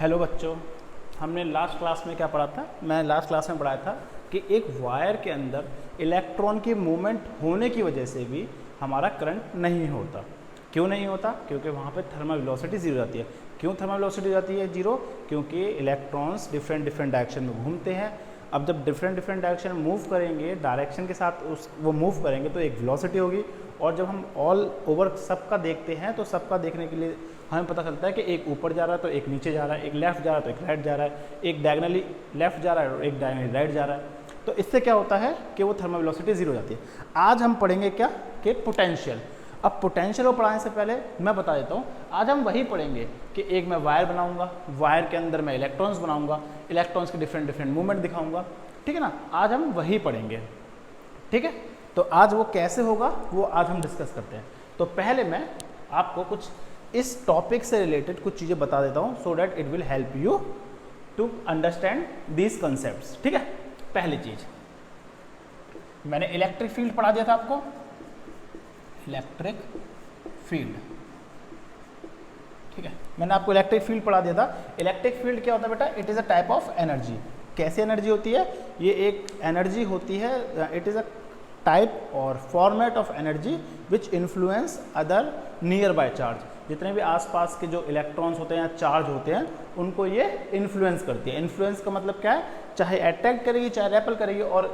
Hello बच्चों, हमने last class में क्या पढ़ा था? मैं लास्ट क्लास में पढ़ाया था कि एक वायर के अंदर इलेक्ट्रॉन की मूवमेंट होने की वजह से भी हमारा करंट नहीं होता। क्यों नहीं होता? क्योंकि वहाँ पे थर्मल वेलोसिटी जीरो जाती है। क्यों थर्मल वेलोसिटी जाती है जीरो? क्योंकि इलेक्ट्रॉन्स डिफरेंट डायरेक्शन में घूमते हैं। अब जब डिफरेंट डायरेक्शन में मूव करेंगे, डायरेक्शन के साथ वो मूव करेंगे तो एक वेलोसिटी होगी। और जब हम ऑल ओवर सबका देखते हैं तो सबका देखने के लिए हमें पता चलता है कि एक ऊपर जा रहा है तो एक नीचे जा रहा है, एक लेफ्ट जा रहा है तो एक राइट जा रहा है, एक डायगनली लेफ्ट जा रहा है और एक डायगनली राइट जा रहा है। तो इससे क्या होता है कि वो थर्मल वेलोसिटी जीरो हो जाती है। आज हम पढ़ेंगे क्या कि पोटेंशियल। अब पोटेंशियल को पढ़ाने से पहले मैं बता देता हूँ, आज हम वही पढ़ेंगे कि एक मैं वायर बनाऊंगा, वायर के अंदर मैं इलेक्ट्रॉन्स बनाऊंगा, इलेक्ट्रॉन्स के डिफरेंट मूवमेंट दिखाऊंगा। ठीक है ना, आज हम वही पढ़ेंगे। ठीक है, तो आज वो कैसे होगा वो आज हम डिस्कस करते हैं। तो पहले मैं आपको कुछ इस टॉपिक से रिलेटेड कुछ चीज़ें बता देता हूँ so that it will help you to understand these concepts. ठीक है, पहली चीज मैंने इलेक्ट्रिक फील्ड पढ़ा दिया था आपको, इलेक्ट्रिक फील्ड। ठीक है, मैंने आपको इलेक्ट्रिक फील्ड पढ़ा दिया था। इलेक्ट्रिक फील्ड क्या होता है बेटा? It is a type of energy. कैसी एनर्जी होती है? ये एक एनर्जी होती है, इट इज़ अ टाइप और format of energy which influence other near by charge. जितने भी आसपास के जो इलेक्ट्रॉन्स होते हैं या चार्ज होते हैं उनको ये इन्फ्लुएंस करती है। इन्फ्लुएंस का मतलब क्या है? चाहे अट्रैक्ट करेगी चाहे रेपल करेगी, और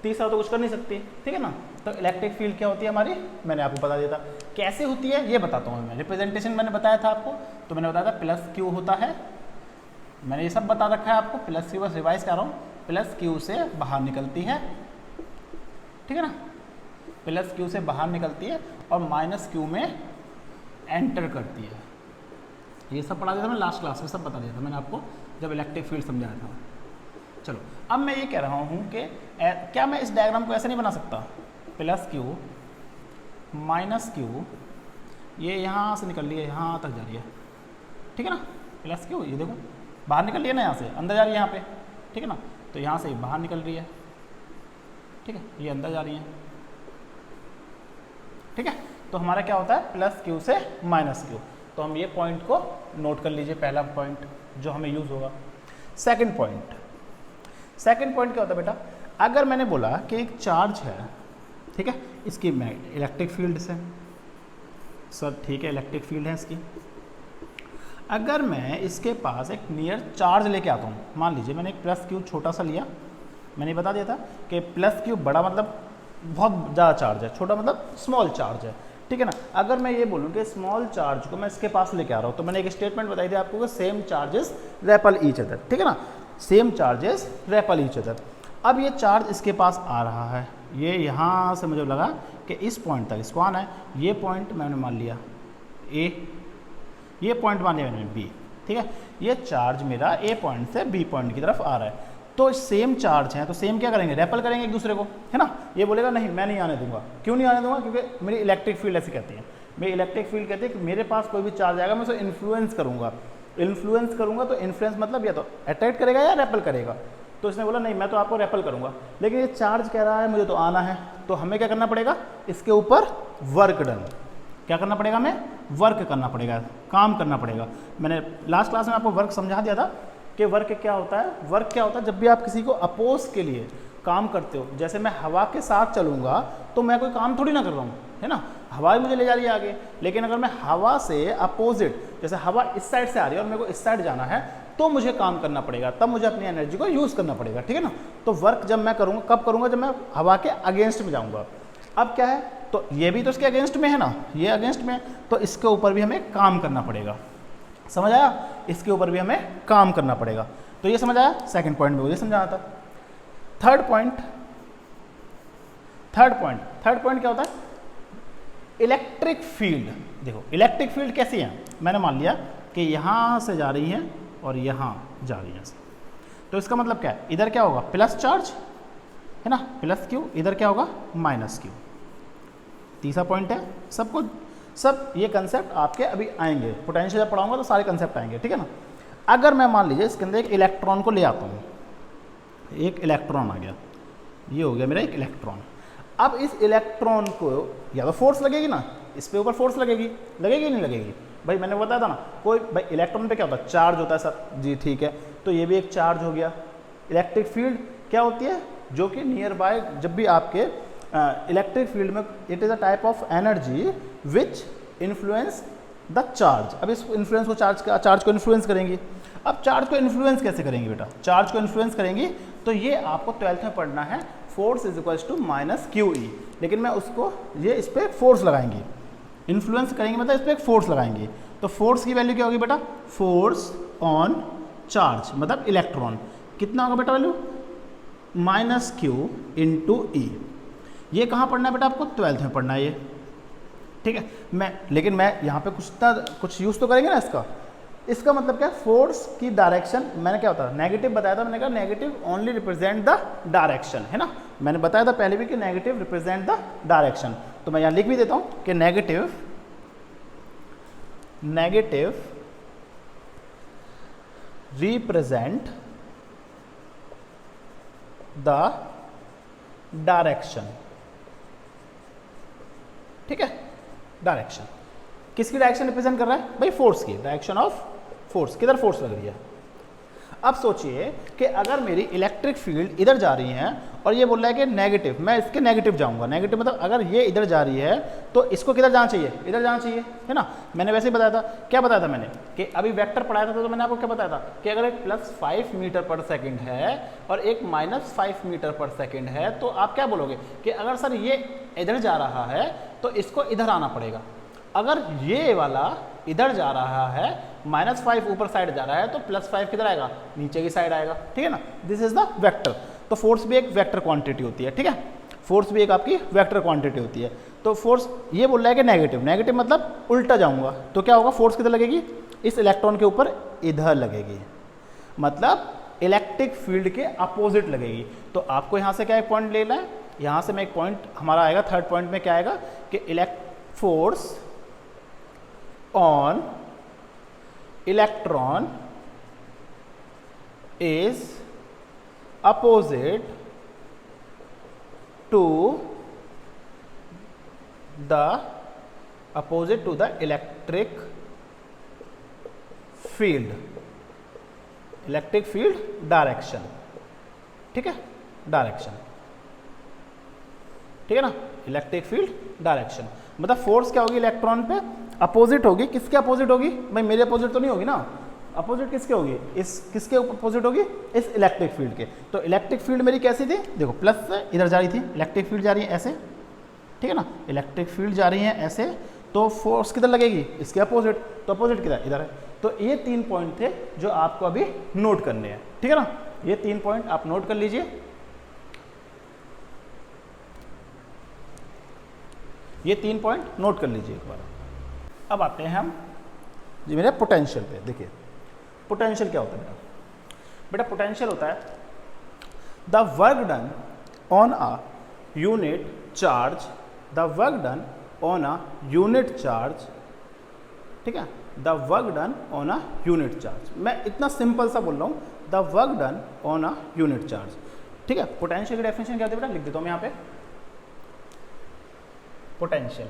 तीसरा तो कुछ कर नहीं सकती। ठीक है ना, तो इलेक्ट्रिक फील्ड क्या होती है हमारी, मैंने आपको बता दिया था। कैसे होती है ये बताता हूँ मैं। रिप्रेजेंटेशन मैंने बताया था आपको, तो मैंने बताया था प्लस क्यू होता है, मैंने ये सब बता रखा है आपको। प्लस क्यू बस रिवाइज कर रहा हूँ, प्लस क्यू से बाहर निकलती है। ठीक है ना, प्लस क्यू से बाहर निकलती है और माइनस क्यू में एंटर करती है। ये सब पढ़ा दिया था मैं लास्ट क्लास में, सब बता दिया था मैंने आपको जब इलेक्ट्रिक फील्ड समझाया था। चलो, अब मैं ये कह रहा हूँ कि क्या मैं इस डायग्राम को ऐसे नहीं बना सकता? प्लस क्यू माइनस क्यू, ये यहाँ से निकल रही है, यहाँ तक जा रही है। ठीक है ना, प्लस क्यू ये देखो बाहर निकल रही है ना, यहाँ से अंदर जा रही है यहाँ पे। ठीक है ना, तो यहाँ से बाहर निकल रही है। ठीक है, ये अंदर जा रही है। ठीक है, तो हमारा क्या होता है? प्लस क्यू से माइनस क्यू। तो हम ये पॉइंट को नोट कर लीजिए, पहला पॉइंट जो हमें यूज होगा। सेकंड पॉइंट क्या होता है बेटा? अगर मैंने बोला कि एक चार्ज है, ठीक है, इसकी मैं इलेक्ट्रिक फील्ड से, सर ठीक है इलेक्ट्रिक फील्ड है इसकी, अगर मैं इसके पास एक नियर चार्ज लेके आता हूँ, मान लीजिए मैंने एक प्लस क्यू छोटा सा लिया, मैंने बता दिया था कि प्लस क्यू बड़ा मतलब बहुत ज़्यादा चार्ज है, छोटा मतलब स्मॉल चार्ज है। ठीक है ना, अगर मैं ये बोलूँ कि स्मॉल चार्ज को मैं इसके पास लेके आ रहा हूँ, तो मैंने एक स्टेटमेंट बताई थी आपको कि same charges REPL each other. ठीक है ना, same charges REPL each other. अब ये चार्ज इसके पास आ रहा है, ये यहाँ से मुझे लगा कि इस पॉइंट तक इसको आना है। ये पॉइंट मैंने मान लिया ए, ये पॉइंट मान लिया मैंने बी। ठीक है, ये चार्ज मेरा ए पॉइंट से बी पॉइंट की तरफ आ रहा है। तो सेम चार्ज है तो सेम क्या करेंगे? रेपल करेंगे एक दूसरे को, है ना। ये बोलेगा नहीं मैं नहीं आने दूंगा। क्यों नहीं आने दूंगा? क्योंकि मेरी इलेक्ट्रिक फील्ड ऐसी कहती है, मेरी इलेक्ट्रिक फील्ड कहती है कि मेरे पास कोई भी चार्ज आएगा मैं उसे इन्फ्लुएंस करूंगा। तो इन्फ्लुएंस मतलब या तो अट्रैक्ट करेगा या रेपल करेगा। तो इसने बोला नहीं मैं तो आपको रेपल करूंगा, लेकिन ये चार्ज कह रहा है मुझे तो आना है, तो हमें क्या करना पड़ेगा? इसके ऊपर वर्क डन। क्या करना पड़ेगा? हमें वर्क करना पड़ेगा, काम करना पड़ेगा। मैंने लास्ट क्लास में आपको वर्क समझा दिया था कि वर्क क्या होता है। वर्क क्या होता है? जब भी आप किसी को अपोज के लिए काम करते हो, जैसे मैं हवा के साथ चलूंगा तो मैं कोई काम थोड़ी ना कर रहा हूँ, है ना, हवा ही मुझे ले जा रही है आगे। लेकिन अगर मैं हवा से अपोजिट, जैसे हवा इस साइड से आ रही है और मेरे को इस साइड जाना है, तो मुझे काम करना पड़ेगा, तब मुझे अपनी एनर्जी को यूज़ करना पड़ेगा। ठीक है ना, तो वर्क जब मैं करूँगा, कब करूँगा? जब मैं हवा के अगेंस्ट में जाऊँगा। अब क्या है, तो ये भी तो इसके अगेंस्ट में है ना, ये अगेंस्ट में, तो इसके ऊपर भी हमें काम करना पड़ेगा। समझ आया? इसके ऊपर भी हमें काम करना पड़ेगा। तो ये समझ आया? सेकंड पॉइंट में मुझे समझाना था। थर्ड पॉइंट क्या होता है? Electric field. देखो इलेक्ट्रिक फील्ड कैसी है? मैंने मान लिया कि यहाँ से जा रही है और यहाँ जा रही है, तो इसका मतलब क्या है? इधर क्या होगा? प्लस चार्ज, है ना, प्लस क्यू, इधर क्या होगा? Minus Q. तीसरा पॉइंट है, सब ये कंसेप्ट आपके अभी आएंगे, पोटेंशियल जब पढ़ाऊंगा तो सारे कंसेप्ट आएंगे। ठीक है ना, अगर मैं मान लीजिए इसके अंदर एक इलेक्ट्रॉन को ले आता हूँ, एक इलेक्ट्रॉन आ गया, ये हो गया मेरा एक इलेक्ट्रॉन। अब इस इलेक्ट्रॉन को या तो फोर्स लगेगी ना, इस पे ऊपर फोर्स लगेगी, नहीं लगेगी? भाई मैंने बताया था ना, कोई भाई इलेक्ट्रॉन पे क्या होता है, चार्ज होता है सर जी, ठीक है, तो ये भी एक चार्ज हो गया। इलेक्ट्रिक फील्ड क्या होती है, जो कि नियर बाय, जब भी आपके इलेक्ट्रिक फील्ड में, it is a type of energy which influence the charge. अब इस इन्फ्लुएंस को चार्ज को इन्फ्लुएंस करेंगी। अब चार्ज को इन्फ्लुएंस कैसे करेंगी बेटा, चार्ज को इन्फ्लुएंस करेंगी तो ये आपको 12th में पढ़ना है, force is equals to minus Q E, लेकिन मैं उसको ये इस पर फोर्स लगाएंगी, इन्फ्लुएंस करेंगे मतलब इस पर एक फोर्स लगाएंगे। तो फोर्स की वैल्यू क्या होगी बेटा, फोर्स ऑन चार्ज मतलब इलेक्ट्रॉन, कितना होगा बेटा वैल्यू, माइनस क्यू इंटू ई। ये कहाँ पढ़ना है बेटा आपको, 12th में पढ़ना है ये, ठीक है। लेकिन मैं यहाँ पे कुछ यूज़ तो करेंगे ना इसका मतलब क्या, फोर्स की डायरेक्शन, मैंने क्या होता है नेगेटिव बताया था, मैंने कहा negative only represent the direction, है ना, मैंने बताया था पहले भी कि नेगेटिव रिप्रेजेंट द डायरेक्शन। तो मैं यहाँ लिख भी देता हूँ कि नेगेटिव रिप्रेजेंट द डायरेक्शन, ठीक है। डायरेक्शन किसकी डायरेक्शन रिप्रेजेंट कर रहा है भाई, फोर्स की, डायरेक्शन ऑफ फोर्स, किधर फोर्स लग रही है। अब सोचिए कि अगर मेरी इलेक्ट्रिक फील्ड इधर जा रही है और ये बोल रहा है कि नेगेटिव, मैं इसके नेगेटिव जाऊंगा, नेगेटिव मतलब अगर ये इधर जा रही है तो इसको किधर जाना चाहिए, इधर जाना चाहिए, है ना। मैंने वैसे ही बताया था, क्या बताया था मैंने कि अभी वेक्टर पढ़ाया था, तो मैंने आपको क्या बताया था कि अगर एक +5 मीटर पर सेकेंड है और एक -5 मीटर पर सेकेंड है, तो आप क्या बोलोगे कि अगर सर ये इधर जा रहा है तो इसको इधर आना पड़ेगा, अगर ये वाला इधर जा रहा है, -5 ऊपर साइड जा रहा है, तो +5 किधर आएगा, नीचे की साइड आएगा, ठीक है ना। This is the vector. तो फोर्स भी एक वेक्टर क्वांटिटी होती है, ठीक है, फोर्स भी एक आपकी वेक्टर क्वांटिटी होती है। तो फोर्स ये बोल रहा है कि नेगेटिव मतलब उल्टा जाऊंगा, तो क्या होगा, फोर्स किधर लगेगी, इस इलेक्ट्रॉन के ऊपर इधर लगेगी, मतलब इलेक्ट्रिक फील्ड के अपोजिट लगेगी। तो आपको यहाँ से क्या एक पॉइंट लेना है, यहाँ से मैं एक पॉइंट हमारा आएगा, थर्ड पॉइंट में क्या आएगा कि force on electron is opposite to the electric field direction, ठीक है, डायरेक्शन, ठीक है ना, इलेक्ट्रिक फील्ड डायरेक्शन मतलब फोर्स क्या होगी, इलेक्ट्रॉन पे अपोजिट होगी। किसके अपोजिट होगी भाई, मेरे अपोजिट तो नहीं होगी ना, अपोजिट किसके होगी, इस किसके अपोजिट होगी, इस इलेक्ट्रिक फील्ड के। तो इलेक्ट्रिक फील्ड मेरी कैसी थी, देखो प्लस से इधर जा रही थी, इलेक्ट्रिक फील्ड जा रही है ऐसे, ठीक है ना, इलेक्ट्रिक फील्ड जा रही है ऐसे, तो फोर्स किधर लगेगी, इसके अपोजिट, तो अपोजिट किधर, इधर है। तो ये 3 पॉइंट थे जो आपको अभी नोट करने हैं, ठीक है ना, ये 3 पॉइंट आप नोट कर लीजिए। ये 3 पॉइंट नोट कर लीजिए एक बार। अब आते हैं हम जी मेरे पोटेंशियल पे। देखिए पोटेंशियल क्या होता है बेटा, पोटेंशियल होता है the work done on a unit charge, the work done on a unit charge, ठीक है, the work done on a unit charge. मैं इतना सिंपल सा बोल रहा हूँ, the work done on a unit charge, ठीक है। पोटेंशियल की डेफिनेशन क्या होती है बेटा, लिख देता हूँ मैं यहाँ पे, पोटेंशियल,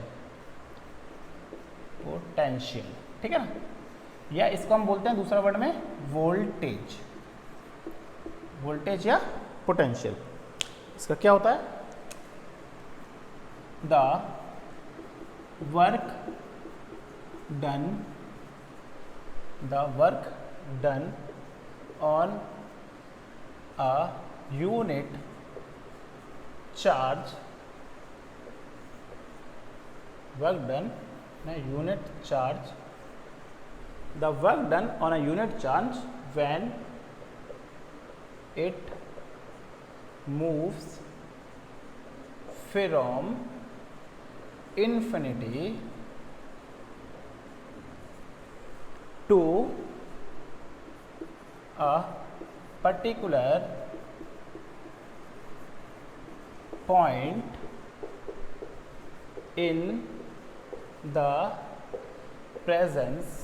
ठीक है ना, या इसको हम बोलते हैं दूसरा वर्ड में वोल्टेज, या पोटेंशियल। इसका क्या होता है, the work done on a unit charge, work done on a unit charge, the work done on a unit charge when it moves from infinity to a particular point in the presence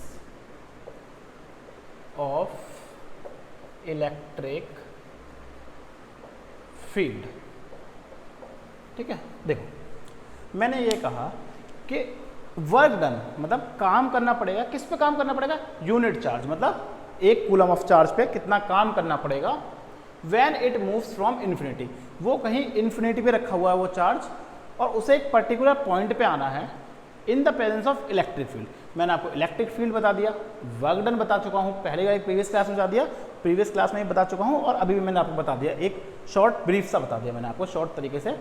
of electric field, ठीक है। देखो मैंने ये कहा कि work done मतलब काम करना पड़ेगा, किस पे काम करना पड़ेगा, यूनिट चार्ज, मतलब एक कूलम ऑफ चार्ज पे कितना काम करना पड़ेगा, when it moves from infinity, वो कहीं इन्फिनिटी पे रखा हुआ है वो चार्ज और उसे एक पर्टिकुलर पॉइंट पे आना है इन the presence of electric field. मैंने आपको इलेक्ट्रिक फील्ड बता दिया, वर्क डन बता चुका हूँ, पहले का एक प्रीवियस क्लास में बता दिया, प्रीवियस क्लास में ही बता चुका हूँ और अभी भी मैंने आपको बता दिया, एक शॉर्ट ब्रीफ सा बता दिया मैंने आपको शॉर्ट तरीके से।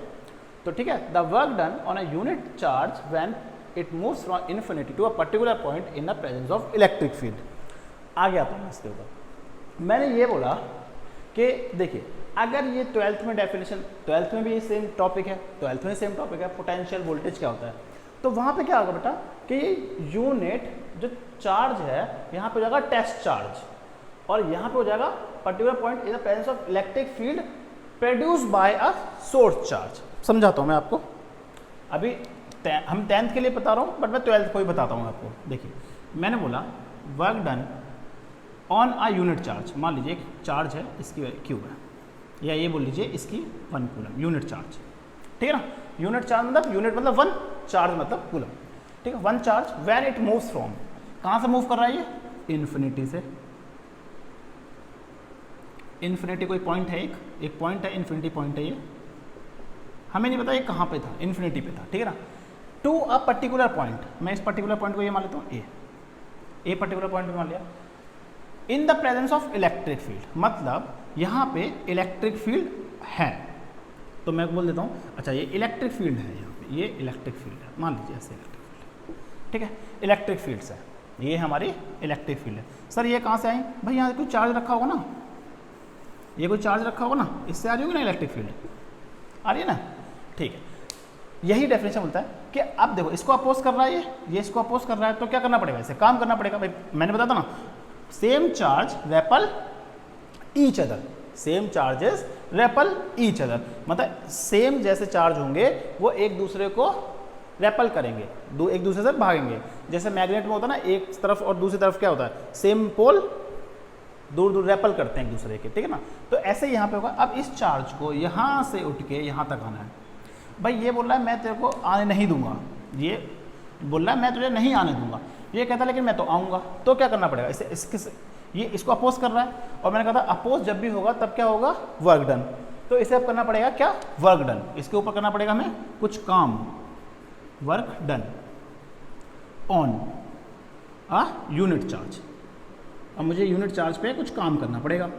तो ठीक है, the work done on a unit charge when it moves from infinity to a particular point in the presence of electric field. आगे आता हूँ इसके ऊपर। मैंने ये बोला कि देखिए अगर ये 12th में डेफिनेशन, 12th में भी सेम टॉपिक है, 12th में सेम टॉपिक है, पोटेंशियल वोल्टेज क्या होता है, तो वहाँ पे क्या होगा बेटा कि यूनिट जो चार्ज है यहाँ पे हो जाएगा टेस्ट चार्ज और यहाँ पे हो जाएगा particular point in the presence of electric field produce by a source charge. समझाता हूँ मैं आपको, अभी हम 10th के लिए बता रहा हूँ बट मैं 12th को ही बताता हूँ आपको। देखिए मैंने बोला work done on a unit charge, मान लीजिए एक चार्ज है इसकी क्यू है, या ये बोल लीजिए इसकी 1 कूलम यूनिट चार्ज, ठीक है ना, यूनिट चार्ज मतलब यूनिट मतलब 1, चार्ज मतलब कूलम, ठीक है। 1 charge when it moves from, कहाँ से मूव कर रहा है ये, इन्फिनिटी से, इन्फिनिटी कोई पॉइंट है, एक पॉइंट है, इन्फिनिटी पॉइंट है ये, हमें नहीं पता ये कहाँ पे था, इन्फिनिटी पे था, ठीक है ना, टू अ पर्टिकुलर पॉइंट, मैं इस पर्टिकुलर पॉइंट को ये मान लेता हूँ ए पर्टिकुलर पॉइंट पे मान लिया, इन the presence of electric field, मतलब यहाँ पे इलेक्ट्रिक फील्ड है, तो मैं बोल देता हूँ अच्छा ये इलेक्ट्रिक फील्ड है, यहाँ पे ये इलेक्ट्रिक फील्ड है, मान लीजिए ऐसे इलेक्ट्रिक फील्ड, ठीक है, इलेक्ट्रिक फील्ड है, ये हमारी इलेक्ट्रिक फील्ड है। सर ये कहाँ से आई, भाई यहाँ कोई चार्ज रखा होगा ना, ये कोई चार्ज रखा होगा ना, इससे आ रही होगी ना इलेक्ट्रिक फील्ड, आ रही है ना, ठीक है। यही डेफिनेशन बोलता है कि अब देखो इसको अपोज कर रहा है ये इसको अपोज कर रहा है, तो क्या करना पड़ेगा, इसे काम करना पड़ेगा। भाई मैंने बताया था ना, same charge REPL each other, same charges REPL each other, मतलब सेम जैसे चार्ज होंगे वो एक दूसरे को रेपल करेंगे, एक दूसरे से भागेंगे। जैसे मैग्नेट में होता है ना, एक तरफ और दूसरी तरफ क्या होता है, सेम पोल दूर दूर रेपल करते हैं एक दूसरे के, ठीक है ना, तो ऐसे ही यहाँ पे होगा। अब इस चार्ज को यहाँ से उठ के यहाँ तक आना है, भाई ये बोल रहा है मैं तेरे को आने नहीं दूंगा, ये बोल रहा है मैं तुझे नहीं आने दूंगा, ये कहता है लेकिन मैं तो आऊँगा, तो क्या करना पड़ेगा, ये इसको अपोज कर रहा है, और मैंने कहा था अपोज जब भी होगा तब क्या होगा, वर्क डन, तो इसे अब करना पड़ेगा क्या, वर्क डन, इसके ऊपर करना पड़ेगा हमें कुछ काम, work done on a unit charge. अब मुझे यूनिट चार्ज पे कुछ काम करना पड़ेगा,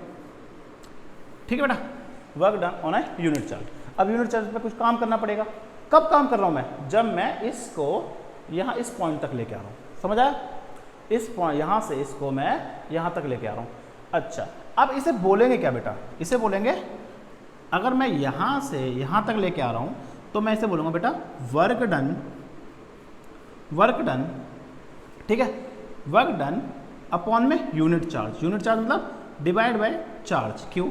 ठीक है बेटा, work done on a unit charge. अब यूनिट चार्ज पे कुछ काम करना पड़ेगा, कब काम कर रहा हूँ मैं, जब मैं इसको यहाँ इस पॉइंट तक लेके आ रहा हूँ, समझ आया, इस पॉइंट यहाँ से इसको मैं यहाँ तक लेके आ रहा हूँ। अच्छा अब इसे बोलेंगे क्या बेटा, इसे बोलेंगे, अगर मैं यहाँ से यहाँ तक लेके आ रहा हूँ तो मैं इसे बोलूँगा बेटा वर्क डन, वर्क डन, ठीक है, वर्क डन अपॉन में यूनिट चार्ज, यूनिट चार्ज मतलब डिवाइड बाय चार्ज, क्यों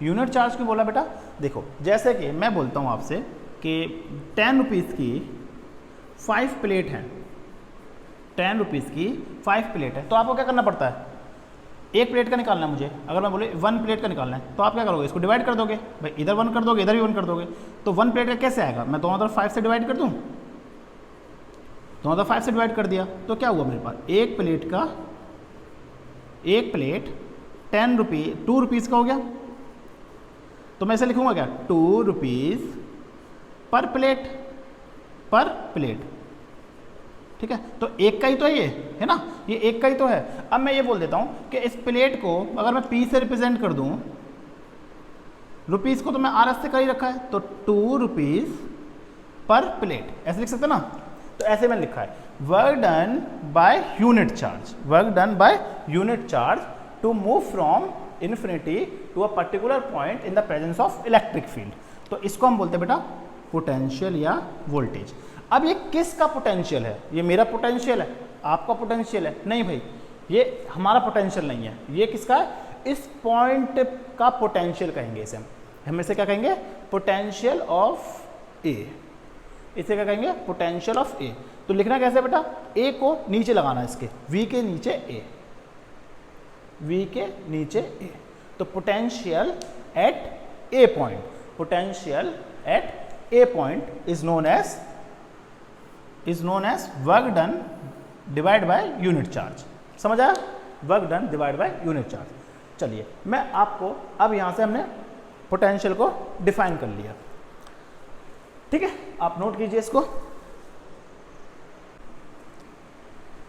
यूनिट चार्ज क्यों बोला बेटा, देखो जैसे कि मैं बोलता हूँ आपसे कि 10 रुपीज़ की 5 प्लेट है, 10 रुपीज़ की 5 प्लेट है, तो आपको क्या करना पड़ता है, एक प्लेट का निकालना है मुझे, अगर मैं बोले 1 प्लेट का निकालना है तो आप क्या करोगे, इसको डिवाइड कर दोगे, भाई इधर 1 कर दोगे इधर भी 1 कर दोगे, तो 1 प्लेट का कैसे आएगा, मैं दोनों तरफ 5 से डिवाइड कर दूँ, दोनों तरफ 5 से डिवाइड कर दिया, तो क्या हुआ मेरे पास, एक प्लेट 2 रुपीज़ का हो गया, तो मैं इसे लिखूंगा क्या, 2 रुपीज़ पर प्लेट, ठीक है, तो एक का ही तो है ये, है ना, ये एक का ही तो है। अब मैं ये बोल देता हूँ कि इस प्लेट को अगर मैं पी से रिप्रेजेंट कर दूँ, रुपीज़ को तो मैं आर एस से कर ही रखा है, तो 2 रुपीज़ पर प्लेट ऐसे लिख सकते ना, तो ऐसे मैंने लिखा है work done by unit charge, work done by unit charge to move from infinity to a particular point in the presence of electric field, तो इसको हम बोलते हैं बेटा पोटेंशियल या वोल्टेज। अब ये किसका पोटेंशियल है, ये मेरा पोटेंशियल है, आपका पोटेंशियल है, नहीं भाई ये हमारा पोटेंशियल नहीं है, ये किसका है, इस पॉइंट का पोटेंशियल कहेंगे इसे हम इसे क्या कहेंगे, पोटेंशियल ऑफ ए, इसे क्या कहेंगे, पोटेंशियल ऑफ ए। तो लिखना कैसे बेटा, ए को नीचे लगाना है इसके, वी के नीचे ए, वी के नीचे ए, तो potential at a point, potential at a point is known as is known as work done divide by unit charge. समझ आया? Work done divide by unit charge. चलिए मैं आपको अब यहाँ से हमने पोटेंशियल को डिफाइन कर लिया, ठीक है, आप नोट कीजिए इसको।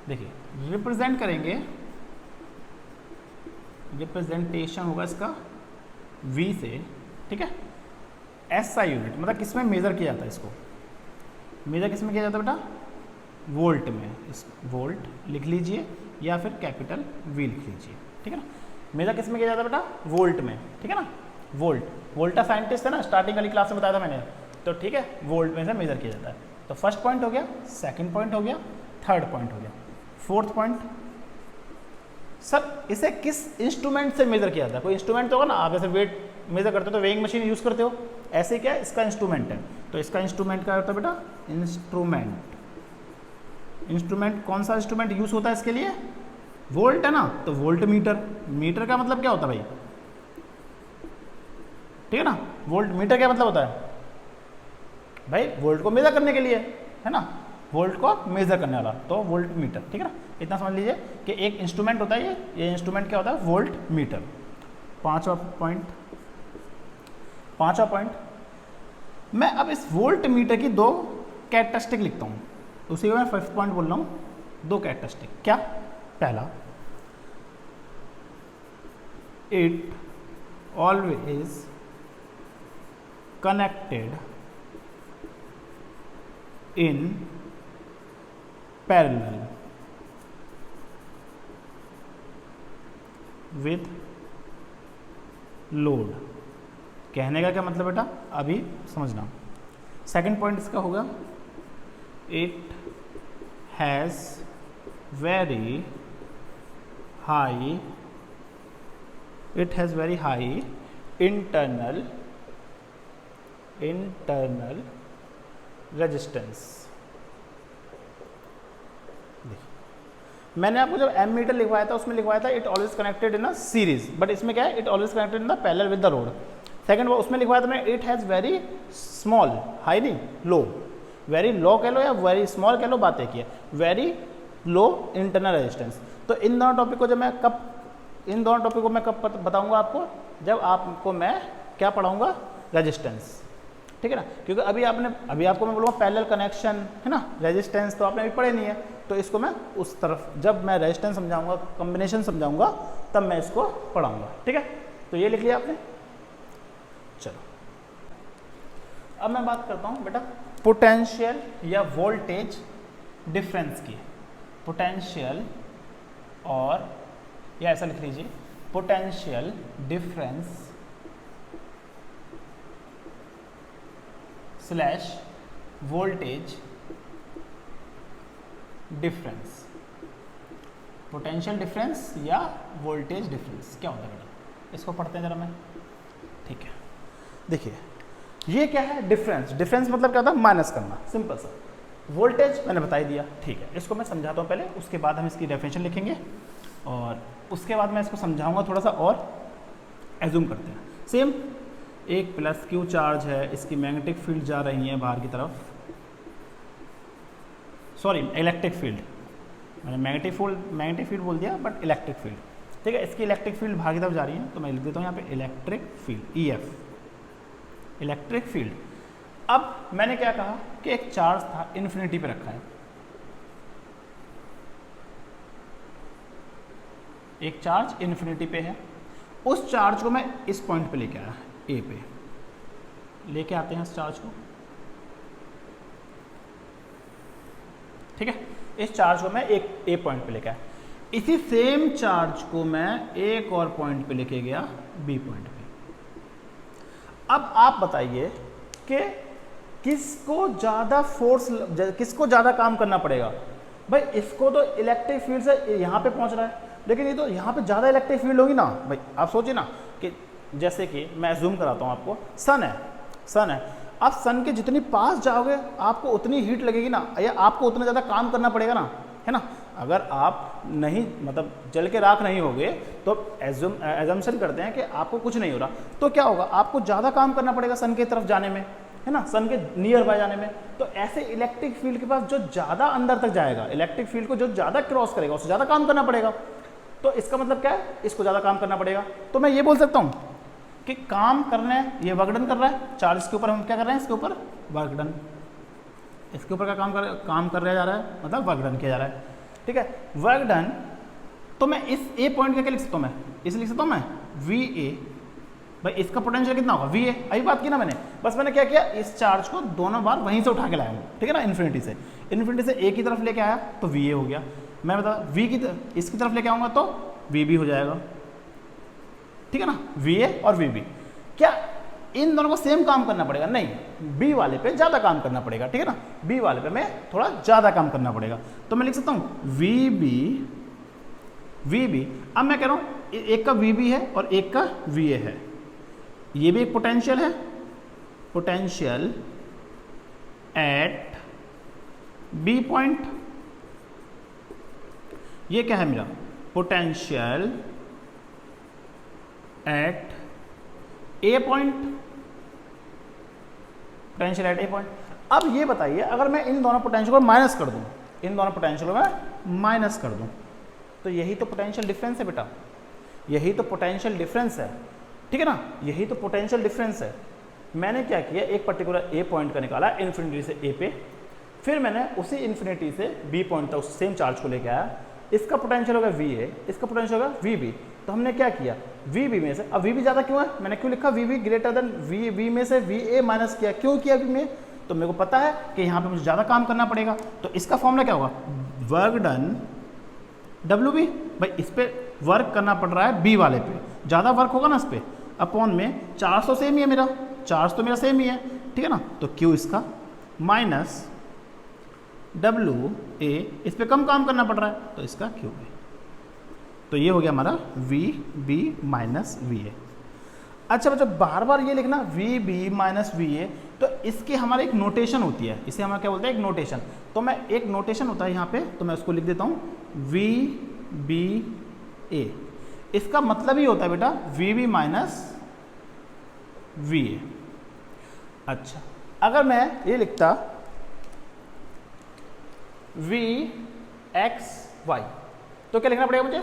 देखिए रिप्रेजेंट करेंगे, रिप्रेजेंटेशन होगा इसका V से, ठीक है। SI यूनिट मतलब किस में मेजर किया जाता है, इसको मेजर किस में किया जाता है बेटा? वोल्ट में। इस वोल्ट लिख लीजिए या फिर कैपिटल V लिख लीजिए, ठीक है ना। मेजर किस में किया जाता है बेटा? वोल्ट में, ठीक है ना। वोल्ट, वोल्टा साइंटिस्ट है ना, स्टार्टिंग वाली क्लास में बताया था मैंने, तो ठीक है, वोल्ट में से मेजर किया जाता है। तो फर्स्ट पॉइंट हो गया, सेकंड पॉइंट हो गया, थर्ड पॉइंट हो गया, फोर्थ पॉइंट, सर इसे किस इंस्ट्रूमेंट से मेजर किया जाता है? कोई इंस्ट्रूमेंट तो होगा ना, आप जैसे वेट मेजर करते हो तो वेइंग मशीन यूज करते हो, ऐसे क्या है, इसका इंस्ट्रूमेंट है। तो इसका इंस्ट्रूमेंट क्या होता है बेटा? इंस्ट्रूमेंट। इंस्ट्रूमेंट कौन सा इंस्ट्रूमेंट यूज होता है इसके लिए? वोल्ट है ना, तो वोल्ट मीटर। मीटर का मतलब क्या होता है भाई? ठीक है ना, वोल्ट मीटर क्या मतलब होता है भाई? वोल्ट को मेजर करने के लिए, है ना, वोल्ट को मेजर करने वाला, तो वोल्ट मीटर, ठीक है ना। इतना समझ लीजिए कि एक इंस्ट्रूमेंट होता है ये इंस्ट्रूमेंट क्या होता है? Volt meter. पांचवा पॉइंट, मैं अब इस वोल्ट मीटर की दो कैरेक्टरिस्टिक लिखता हूँ, उसी को मैं फिफ्थ पॉइंट बोल रहा हूँ। दो कैरेक्टरिस्टिक क्या? पहला, it always connected in parallel with load. कहने का क्या मतलब बेटा, अभी समझना। सेकंड पॉइंट इसका होगा, it has very high internal resistance. मैंने आपको जब एम मीटर लिखवाया था उसमें लिखवाया था it always connected in a series, but इसमें क्या है? It always connected in the parallel with the road. Second उसमें लिखवाया था मैंने it has very small, high नहीं, लो, वेरी लो कह लो या वेरी स्मॉल कह लो, बात एक ही है, वेरी लो इंटरनल रेजिस्टेंस। तो इन दोनों टॉपिक को मैं कब बताऊंगा आपको? जब आपको मैं क्या पढ़ाऊंगा? रेजिस्टेंस, ठीक है ना। क्योंकि अभी आपको मैं बोलूँगा पैरेलल कनेक्शन, है ना, रेजिस्टेंस तो आपने अभी पढ़े नहीं है, तो इसको मैं उस तरफ, जब मैं रेजिस्टेंस समझाऊंगा, कॉम्बिनेशन समझाऊंगा, तब मैं इसको पढ़ाऊंगा, ठीक है। तो ये लिख लिया आपने। चलो अब मैं बात करता हूँ बेटा पोटेंशियल या वोल्टेज डिफरेंस की। पोटेंशियल और, या ऐसा लिख लीजिए, potential difference slash voltage difference. Potential difference या वोल्टेज डिफरेंस क्या होता है बेटा? इसको पढ़ते हैं जरा मैं, ठीक है। देखिए ये क्या है? डिफरेंस। डिफरेंस मतलब क्या होता है? माइनस करना, सिंपल सा। वोल्टेज मैंने बता ही दिया, ठीक है। इसको मैं समझाता हूँ पहले, उसके बाद हम इसकी डेफिनेशन लिखेंगे और उसके बाद मैं इसको समझाऊंगा थोड़ा सा और एज्यूम करते हैं। सेम एक प्लस क्यू चार्ज है, इसकी मैग्नेटिक फील्ड जा रही है बाहर की तरफ, सॉरी इलेक्ट्रिक फील्ड, मैंने मैग्नेटिक फील्ड बोल दिया बट इलेक्ट्रिक फील्ड, ठीक है। इसकी इलेक्ट्रिक फील्ड बाहर की तरफ जा रही है, तो मैं लिख देता हूँ यहाँ पे electric field, EF, electric field. अब मैंने क्या कहा कि एक चार्ज था, इन्फिनिटी पे रखा है, एक चार्ज इन्फिनिटी पे है, उस चार्ज को मैं इस पॉइंट पे लेके आया, ए पे लेके आते हैं इस चार्ज को, ठीक है। इस चार्ज को मैं एक ए पॉइंट पे लेके आया, इसी सेम चार्ज को मैं एक और पॉइंट पे लेके गया, बी पॉइंट पे। अब आप बताइए कि किसको ज़्यादा फोर्स, किसको ज़्यादा काम करना पड़ेगा? भाई इसको तो इलेक्ट्रिक फील्ड से यहाँ पे पहुँच रहा है, लेकिन ये तो यहाँ पे ज़्यादा इलेक्ट्रिक फील्ड होगी ना भाई। आप सोचिए ना कि जैसे कि मैं जूम कराता हूँ आपको, सन है, आप सन के जितनी पास जाओगे आपको उतनी हीट लगेगी ना, या आपको उतना ज़्यादा काम करना पड़ेगा ना, है ना। अगर आप नहीं, मतलब जल के राख नहीं होगे तो एजम्पशन करते हैं कि आपको कुछ नहीं हो रहा, तो क्या होगा? आपको ज़्यादा काम करना पड़ेगा सन की तरफ जाने में, है ना, सन के नियर बाय जाने में। तो ऐसे इलेक्ट्रिक फील्ड के पास जो ज़्यादा अंदर तक जाएगा, इलेक्ट्रिक फील्ड को जो ज़्यादा क्रॉस करेगा उससे ज़्यादा काम करना पड़ेगा। तो इसका मतलब क्या है, इसको ज़्यादा काम करना पड़ेगा। तो मैं ये बोल सकता हूँ कि काम करना है, ये वर्क डन कर रहा है, चार्ज के ऊपर हम क्या कर रहे हैं, इसके ऊपर वर्क डन, इसके ऊपर का काम कर रहा जा रहा है, मतलब वर्क डन किया जा रहा है। ठीक है, वर्क डन। तो मैं इस ए पॉइंट का क्या लिख सकता हूँ, मैं इसे लिख सकता हूँ मैं वी ए, भाई इसका पोटेंशियल कितना होगा वी ए, अभी बात की ना मैंने। बस मैंने क्या किया, इस चार्ज को दोनों बार वहीं से उठा के लाया हूँ, ठीक है ना, इन्फिनिटी से ए की तरफ लेके आया तो वी ए हो गया। मैं बता वी की इसकी तरफ लेके आऊँगा तो वी बी हो जाएगा, ठीक है ना, वी ए और वी बी। क्या इन दोनों को सेम काम करना पड़ेगा, नहीं, बी वाले पे ज़्यादा काम करना पड़ेगा, ठीक है ना, बी वाले पे मैं थोड़ा ज़्यादा काम करना पड़ेगा। तो मैं लिख सकता हूँ वी बी। अब मैं कह रहा हूँ एक का वी बी है और एक का वी ए है, ये भी एक पोटेंशियल है, पोटेंशियल एट बी पॉइंट। ये क्या है मेरा, potential at a point, potential at a point. अब ये बताइए, अगर मैं इन दोनों पोटेंशियल को माइनस कर दूं, इन दोनों पोटेंशियल को मैं माइनस कर दूं, तो यही तो पोटेंशियल डिफरेंस है बेटा, यही तो पोटेंशियल डिफरेंस है, ठीक है ना, यही तो पोटेंशियल डिफरेंस है। मैंने क्या किया, एक पर्टिकुलर ए पॉइंट का निकाला इन्फिनिटी से ए पे, फिर मैंने उसी इन्फिनिटी से बी पॉइंट तक उस सेम चार्ज को लेके आया, इसका पोटेंशियल होगा वी ए, इसका पोटेंशियल होगा वी बी। तो हमने क्या किया, वी बी में से, अब वी बी ज़्यादा क्यों है, मैंने क्यों लिखा V B greater than V B में से वी ए माइनस किया, क्यों किया वी में, तो मेरे को पता है कि यहाँ पे मुझे ज़्यादा काम करना पड़ेगा। तो इसका फॉर्मूला क्या होगा, वर्क डन डब्ल्यू बी, भाई इस पर वर्क करना पड़ रहा है बी वाले पे, ज़्यादा वर्क होगा ना इस पर, अपॉन में चार्ज तो सेम ही है मेरा, चार्ज तो मेरा सेम ही है, ठीक है ना, तो क्यू इसका माइनस डब्ल्यू ए, इस पर कम काम करना पड़ रहा है तो इसका क्यू ए। तो ये हो गया हमारा V B minus V A. अच्छा बच्चों, बार बार ये लिखना V B minus V A, तो इसकी हमारे एक नोटेशन होती है, इसे हमारा क्या बोलते हैं, एक नोटेशन। तो मैं एक नोटेशन होता है यहाँ पे, तो मैं उसको लिख देता हूँ वी बी ए। इसका मतलब ही होता है बेटा V B minus V A. अच्छा, अगर मैं ये लिखता वी एक्स वाई, तो क्या लिखना पड़ेगा मुझे,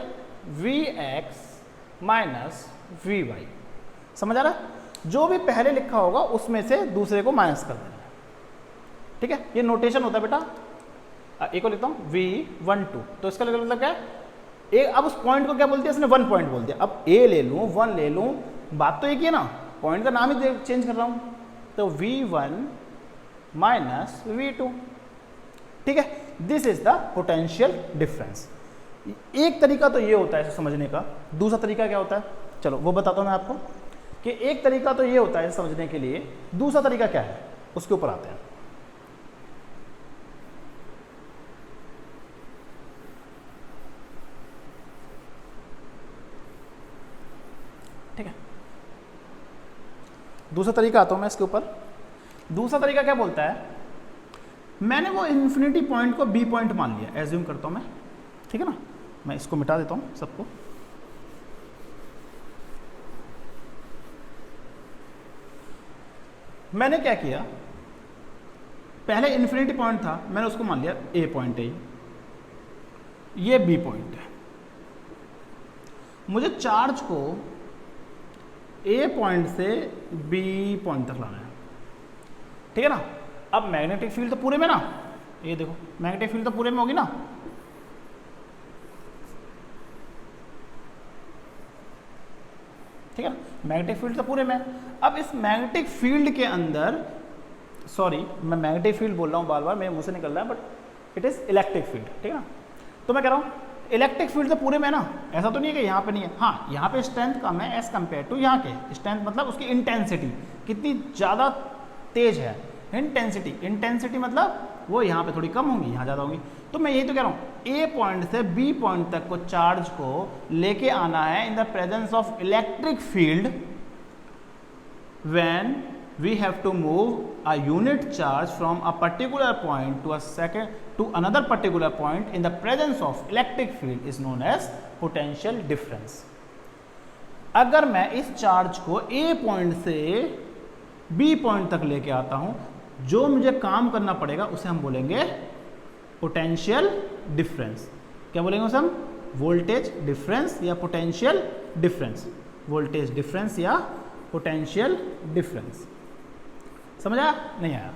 V X minus V Y. समझ आ रहा है, जो भी पहले लिखा होगा उसमें से दूसरे को माइनस कर देना, ठीक है, ये नोटेशन होता है बेटा। एक को लिखता हूँ V12, तो इसका मतलब क्या है, अब उस पॉइंट को क्या बोलते हैं, इसने 1 पॉइंट बोल दिया, अब A ले लूँ 1 ले लूँ, बात तो एक ही है ना, पॉइंट का नाम ही चेंज कर रहा हूँ। तो V1 माइनस V2, ठीक है, this is the potential difference. एक तरीका तो ये होता है इसे समझने का, दूसरा तरीका क्या होता है, चलो वो बताता हूँ मैं आपको, कि एक तरीका तो ये होता है समझने के लिए, दूसरा तरीका क्या है उसके ऊपर आते हैं। ठीक है, दूसरा तरीका आता हूं मैं इसके ऊपर। दूसरा तरीका क्या बोलता है, मैंने वो इन्फिनिटी पॉइंट को बी पॉइंट मान लिया, एज्यूम करता हूं मैं, ठीक है ना, मैं इसको मिटा देता हूं सबको। मैंने क्या किया, पहले इन्फिनिटी पॉइंट था, मैंने उसको मान लिया ए पॉइंट है, ये बी पॉइंट है। मुझे चार्ज को ए पॉइंट से बी पॉइंट तक लाना है, ठीक है ना। अब मैग्नेटिक फील्ड तो पूरे में ना, ये देखो मैग्नेटिक फील्ड तो पूरे में होगी ना, ठीक है ना, मैग्नेटिक फील्ड तो पूरे में। अब इस मैग्नेटिक फील्ड के अंदर, सॉरी मैं मैग्नेटिक फील्ड बोल रहा हूँ बार बार, मेरे मुंह से निकल रहा है, but it is electric field, ठीक है ना। तो मैं कह रहा हूँ इलेक्ट्रिक फील्ड तो पूरे में ना, ऐसा तो नहीं है कि यहाँ पे नहीं है, हाँ यहाँ पे स्ट्रेंथ कम है एज कम्पेयर टू यहाँ के, स्ट्रेंथ मतलब उसकी इंटेंसिटी कितनी ज़्यादा तेज है, इंटेंसिटी मतलब वो यहाँ पे थोड़ी कम होंगी, यहाँ ज़्यादा होंगी। तो मैं यही तो कह रहा हूँ, ए पॉइंट से बी पॉइंट तक को चार्ज को लेके आना है इन the presence of electric field when we have to move a unit charge from a particular point to another particular point in the presence of electric field is known as potential difference। अगर मैं इस charge को A point से B point तक लेके आता हूं, जो मुझे काम करना पड़ेगा उसे हम बोलेंगे पोटेंशियल डिफरेंस। क्या बोलेंगे उसे हम? वोल्टेज डिफरेंस या पोटेंशियल डिफरेंस। वोल्टेज डिफरेंस या पोटेंशियल डिफरेंस। समझ आया? नहीं आया?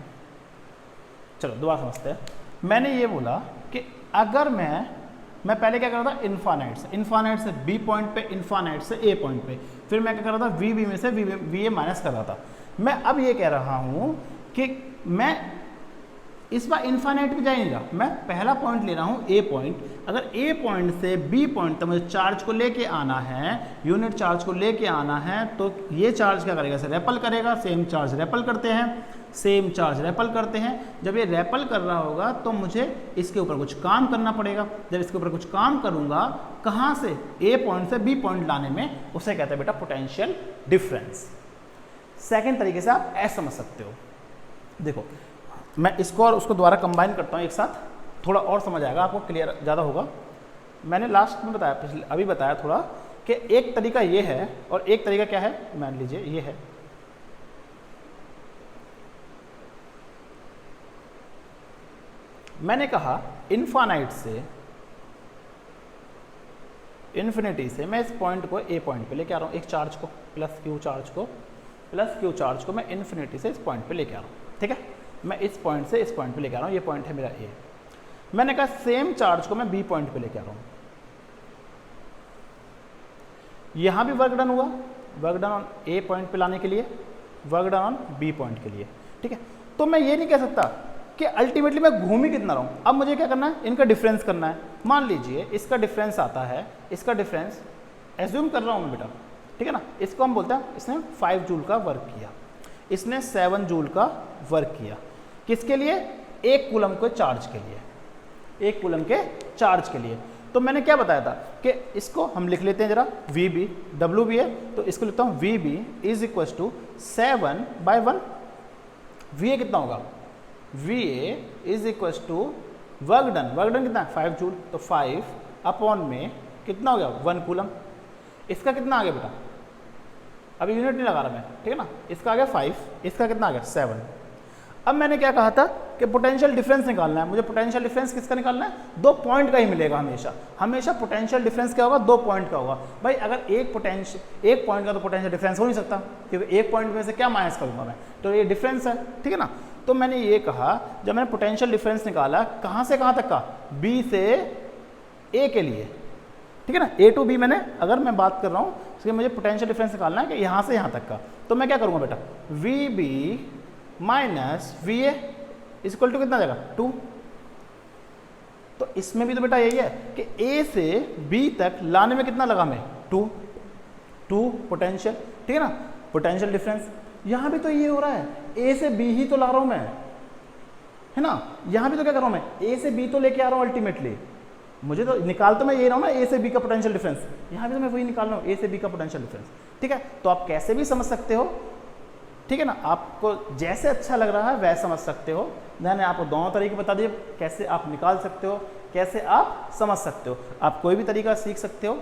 चलो दोबारा समझते हैं। मैंने ये बोला कि अगर मैं पहले क्या कर रहा था, इन्फानाइट से बी पॉइंट पे, इन्फानाइट से ए पॉइंट पे, फिर मैं क्या कर रहा था, वी बी में से वी ए माइनस कर रहा था। मैं अब ये कह रहा हूँ कि मैं इस बार इन्फानाइट पे जा नहीं रहा, मैं पहला पॉइंट ले रहा हूँ ए पॉइंट। अगर ए पॉइंट से बी पॉइंट तक मुझे चार्ज को लेके आना है, यूनिट चार्ज को लेके आना है, तो ये चार्ज क्या करेगा, इसे रेपल करेगा। सेम चार्ज रेपल करते हैं, सेम चार्ज रेपल करते हैं। जब ये रेपल कर रहा होगा तो मुझे इसके ऊपर कुछ काम करना पड़ेगा। जब इसके ऊपर कुछ काम करूंगा, कहाँ से, ए पॉइंट से बी पॉइंट लाने में, उसे कहते हैं बेटा पोटेंशियल डिफरेंस। सेकेंड तरीके से आप ऐसा समझ सकते हो। देखो मैं इसको और उसको दोबारा कंबाइन करता हूँ एक साथ, थोड़ा और समझ आएगा आपको, क्लियर ज़्यादा होगा। मैंने लास्ट में बताया, पिछले अभी बताया थोड़ा, कि एक तरीका ये है और एक तरीका क्या है, मान लीजिए ये है। मैंने कहा इन्फानाइट से, इन्फिनिटी से मैं इस पॉइंट को ए पॉइंट पे लेके आ रहा हूँ, एक चार्ज को, प्लस क्यू चार्ज को मैं इन्फिनिटी से इस पॉइंट पे लेके आ रहा हूँ। ठीक है, मैं इस पॉइंट से इस पॉइंट पे लेके आ रहा हूँ, ये पॉइंट है मेरा ए। मैंने कहा सेम चार्ज को मैं बी पॉइंट पे लेके आ रहा हूँ। यहां भी वर्क डन हुआ, work done on A point पे लाने के लिए, work done on B point के लिए। ठीक है, तो मैं ये नहीं कह सकता कि अल्टीमेटली मैं घूम ही कितना रहा हूँ। अब मुझे क्या करना है, इनका डिफरेंस करना है। मान लीजिए इसका डिफरेंस आता है, इसका डिफरेंस एज्यूम कर रहा हूँ मैं बेटा, ठीक है ना, इसको हम बोलते हैं इसने 5 जूल का वर्क किया, इसने 7 जूल का वर्क किया। किसके लिए? 1 कूलम के चार्ज के लिए, 1 कूलम के चार्ज के लिए। तो मैंने क्या बताया था कि इसको हम लिख लेते हैं जरा, वी बी, डब्ल्यू बी है तो इसको लिखता हूँ V B is equal to 7/1। V A कितना होगा, V A is equal to work done कितना है 5 जूल, तो 5 अपॉन में कितना हो गया 1 कूलम। इसका कितना आ गया बेटा, अभी यूनिट नहीं लगा रहा मैं, ठीक है ना, इसका आ गया 5, इसका कितना आ गया 7। अब मैंने क्या कहा था कि पोटेंशियल डिफरेंस निकालना है मुझे। पोटेंशियल डिफरेंस किसका निकालना है, 2 पॉइंट का ही मिलेगा हमेशा पोटेंशियल डिफरेंस क्या होगा, 2 पॉइंट का होगा। भाई अगर एक पॉइंट का तो पोटेंशियल डिफरेंस हो नहीं सकता, क्योंकि एक पॉइंट में से क्या माइनस करूंगा मैं, तो ये डिफरेंस है, ठीक है ना। तो मैंने ये कहा, जब मैंने पोटेंशियल डिफरेंस निकाला, कहाँ से कहाँ तक का, बी से ए के लिए, ठीक है ना, ए टू बी। मैंने अगर मैं बात कर रहा हूँ इसलिए मुझे पोटेंशियल डिफरेंस निकालना है कि यहाँ से यहाँ तक का, तो मैं क्या करूँगा बेटा, V B minus V A equal to कितना जाएगा 2। तो इसमें भी तो बेटा यही है कि ए से बी तक लाने में कितना लगा मैं, 2 पोटेंशियल, ठीक है ना, पोटेंशियल डिफरेंस। यहाँ भी तो ये हो रहा है, ए से बी ही तो ला रहा हूँ मैं, है ना। यहाँ भी तो क्या कर रहा हूँ मैं, ए से बी तो लेके आ रहा हूँ अल्टीमेटली, मुझे तो निकाल तो मैं ये रहा हूँ ना ए से बी का पोटेंशियल डिफरेंस, यहाँ भी तो मैं वही निकाल रहा हूँ ए से बी का पोटेंशियल डिफरेंस, ठीक है। तो आप कैसे भी समझ सकते हो, ठीक है ना, आपको जैसे अच्छा लग रहा है वैसे समझ सकते हो। मैंने आपको दोनों तरीके बता दिए, कैसे आप निकाल सकते हो, कैसे आप समझ सकते हो। आप कोई भी तरीका सीख सकते हो,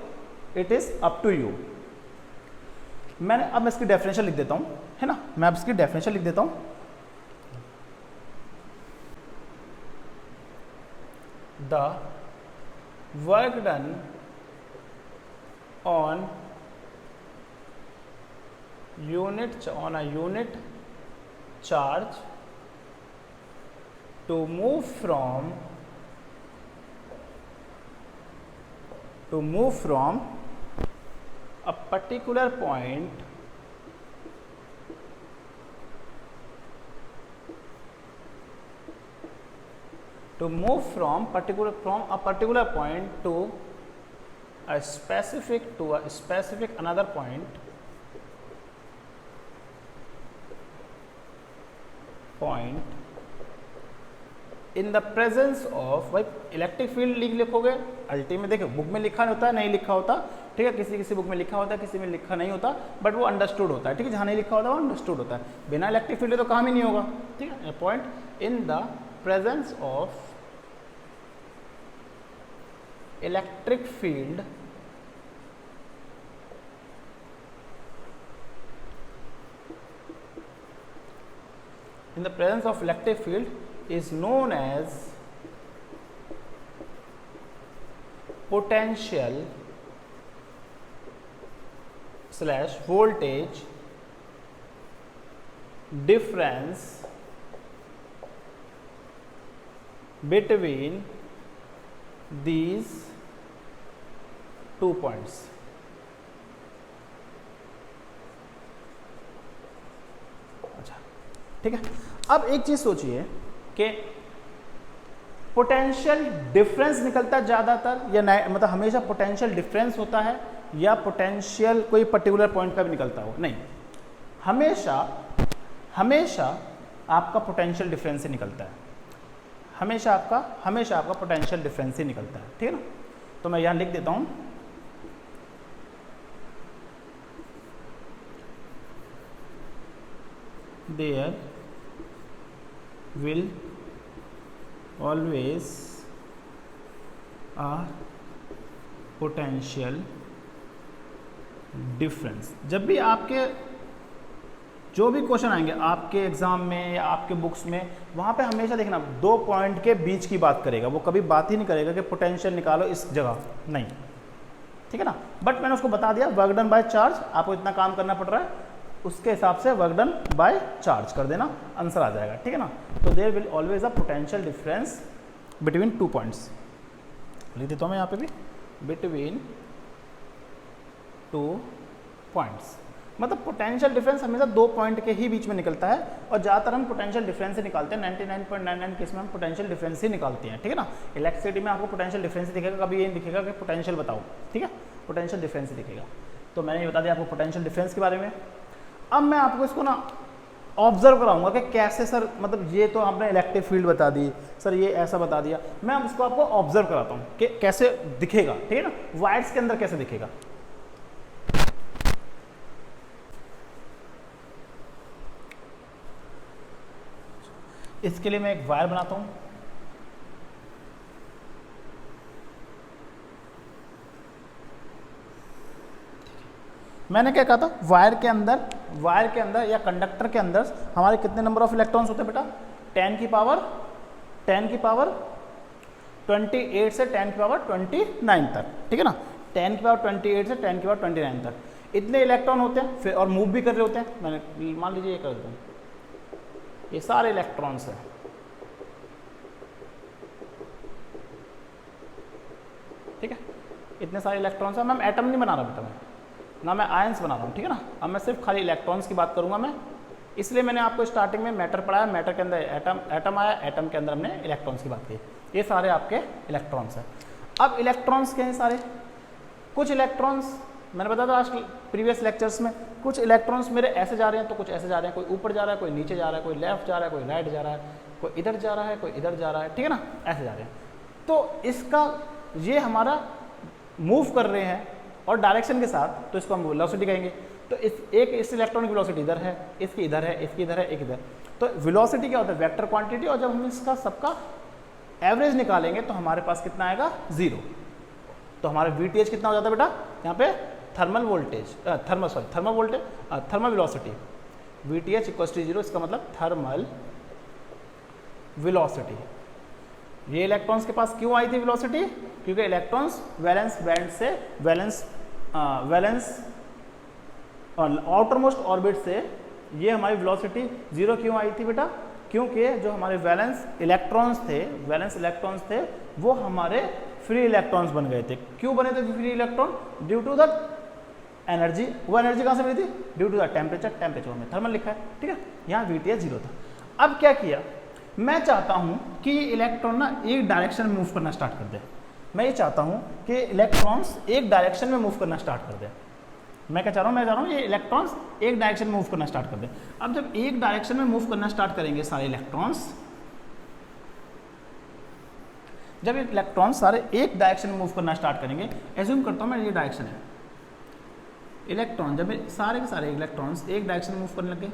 it is up to you. अब मैं इसकी डेफिनेशन लिख देता हूँ, है ना, मैं अब इसकी डेफिनेशन लिख देता हूँ। The work done on a unit charge to move from a particular point from a particular point to a specific another point in the presence of, भाई इलेक्ट्रिक फील्ड लिखोगे अल्टीमेट, देखो बुक में लिखा होता है, नहीं लिखा होता, ठीक है, किसी बुक में लिखा होता है, किसी में लिखा नहीं होता, बट वो अंडरस्टूड होता है, ठीक है, जहाँ नहीं लिखा होता वो अंडरस्टूड होता है। बिना इलेक्ट्रिक फील्ड तो काम ही नहीं होगा, ठीक है। Point in the presence of electric field in the presence of electric field is known as potential slash voltage difference between these 2 points. अच्छा ठीक है, अब एक चीज सोचिए कि पोटेंशियल डिफरेंस निकलता है ज़्यादातर या मतलब हमेशा पोटेंशियल डिफरेंस होता है या पोटेंशियल कोई पर्टिकुलर पॉइंट का भी निकलता हो? नहीं, हमेशा आपका पोटेंशियल डिफरेंस ही निकलता है, हमेशा आपका पोटेंशियल डिफरेंस ही निकलता है, ठीक है ना। तो मैं यहां लिख देता हूं, there will always a potential difference. जब भी आपके जो भी क्वेश्चन आएंगे आपके एग्जाम में या आपके बुक्स में, वहाँ पे हमेशा देखना 2 पॉइंट के बीच की बात करेगा, वो कभी बात ही नहीं करेगा कि पोटेंशियल निकालो इस जगह, नहीं, ठीक है ना। बट मैंने उसको बता दिया वर्क डन बाय चार्ज, आपको इतना काम करना पड़ रहा है, उसके हिसाब से वर्क डन बाय चार्ज कर देना, आंसर आ जाएगा, ठीक है ना। तो there will always a potential difference between 2 points, लिख देता हूँ मैं यहाँ पे भी, बिटवीन 2 पॉइंट्स। मतलब पोटेंशियल डिफरेंस हमेशा 2 पॉइंट के ही बीच में निकलता है, और ज़्यादातर हम पोटेंशियल डिफरेंस ही निकालते हैं, 99.99 केस में हम पोटेंशियल डिफरेंस ही निकालते हैं, ठीक है ना। इलेक्ट्रिसिटी में आपको पोटेंशियल डिफरेंस ही दिखेगा, कभी ये नहीं दिखेगा कि पोटेंशियल बताओ, ठीक है, पोटेंशियल डिफरेंस ही दिखेगा। तो मैंने ये बता दिया आपको पोटेंशियल डिफरेंस के बारे में। अब मैं आपको इसको ना ऑब्जर्व कराऊंगा कि कैसे सर, मतलब ये तो आपने इलेक्ट्रिक फील्ड बता दी सर, ये ऐसा बता दिया, मैं उसको आपको ऑब्जर्व कराता हूँ कि कैसे दिखेगा, ठीक है ना, वायर्स के अंदर कैसे दिखेगा। इसके लिए मैं एक वायर बनाता हूं, मैंने क्या कहा था, वायर के अंदर या कंडक्टर के अंदर हमारे कितने नंबर ऑफ इलेक्ट्रॉन्स होते हैं बेटा? 10 की पावर 28 से 10 की पावर 29 तक, ठीक है ना। 10 की पावर 28 से 10 की पावर 29 तक इतने इलेक्ट्रॉन होते हैं, फिर और मूव भी कर रहे होते हैं। मैंने मान लीजिए ये कर देता हूँ, ये सारे इलेक्ट्रॉन्स हैं, ठीक है, इतने सारे इलेक्ट्रॉन्स हैं। मैं एटम नहीं बना रहा बेटा, मैं ना मैं आयंस बना रहा हूँ, ठीक है ना। अब मैं सिर्फ खाली इलेक्ट्रॉन्स की बात करूंगा मैं, इसलिए मैंने आपको स्टार्टिंग में मैटर पढ़ाया, मैटर के अंदर एटम आया, एटम के अंदर हमने इलेक्ट्रॉन्स की बात की। ये सारे आपके इलेक्ट्रॉन्स हैं। अब इलेक्ट्रॉन्स के हैं सारे, कुछ इलेक्ट्रॉन्स मैंने बताया था आज प्रीवियस लेक्चर्स में, कुछ इलेक्ट्रॉन्स मेरे ऐसे जा रहे हैं तो कुछ ऐसे जा रहे हैं, कोई ऊपर जा रहा है, कोई नीचे जा रहा है, कोई लेफ्ट जा रहा है, कोई राइट जा रहा है, कोई इधर जा रहा है, कोई इधर जा रहा है, ठीक है ना, ऐसे जा रहे हैं। तो इसका ये हमारा मूव कर रहे हैं और डायरेक्शन के साथ, तो इसको हम वेलोसिटी कहेंगे। तो इस इलेक्ट्रॉन की वेलोसिटी इधर है, इसकी इधर है, इसकी इधर है, एक इधर। तो वेलोसिटी क्या होता है? Vector quantity. और जब हम इसका सबका एवरेज निकालेंगे तो हमारे पास कितना आएगा? 0। तो हमारा VTH कितना हो जाता है बेटा? यहाँ पे thermal velocity, VTH equal to 0, इसका मतलब थर्मल वेलोसिटी। ये इलेक्ट्रॉन्स के पास क्यों आई थी वेलोसिटी? क्योंकि इलेक्ट्रॉन्स वैलेंस बैंड से वैलेंस आउटर मोस्ट ऑर्बिट से ये हमारी वेलोसिटी 0 क्यों आई थी बेटा? क्योंकि जो हमारे वैलेंस इलेक्ट्रॉन्स थे वो हमारे फ्री इलेक्ट्रॉन्स बन गए थे। क्यों बने थे free electron? Due to the energy. वो एनर्जी कहाँ से मिली थी? ड्यू टू द टेम्परेचर में थर्मल लिखा है, ठीक है। यहाँ VTH 0 था। अब क्या किया, मैं चाहता हूँ कि इलेक्ट्रॉन ना एक डायरेक्शन में मूव करना स्टार्ट कर दे। मैं ये चाहता हूँ कि इलेक्ट्रॉन्स एक डायरेक्शन में मूव करना स्टार्ट कर दे। मैं क्या चाह रहा हूँ? ये इलेक्ट्रॉन्स एक डायरेक्शन में मूव करना स्टार्ट कर दे। अब जब एक डायरेक्शन में मूव करना स्टार्ट करेंगे सारे इलेक्ट्रॉन्स, जब ये इलेक्ट्रॉन्स सारे एक डायरेक्शन में मूव करना स्टार्ट करेंगे, एज्यूम करता हूँ मैं ये डायरेक्शन है, इलेक्ट्रॉन जब सारे के सारे इलेक्ट्रॉन्स एक डायरेक्शन में मूव करने लगे,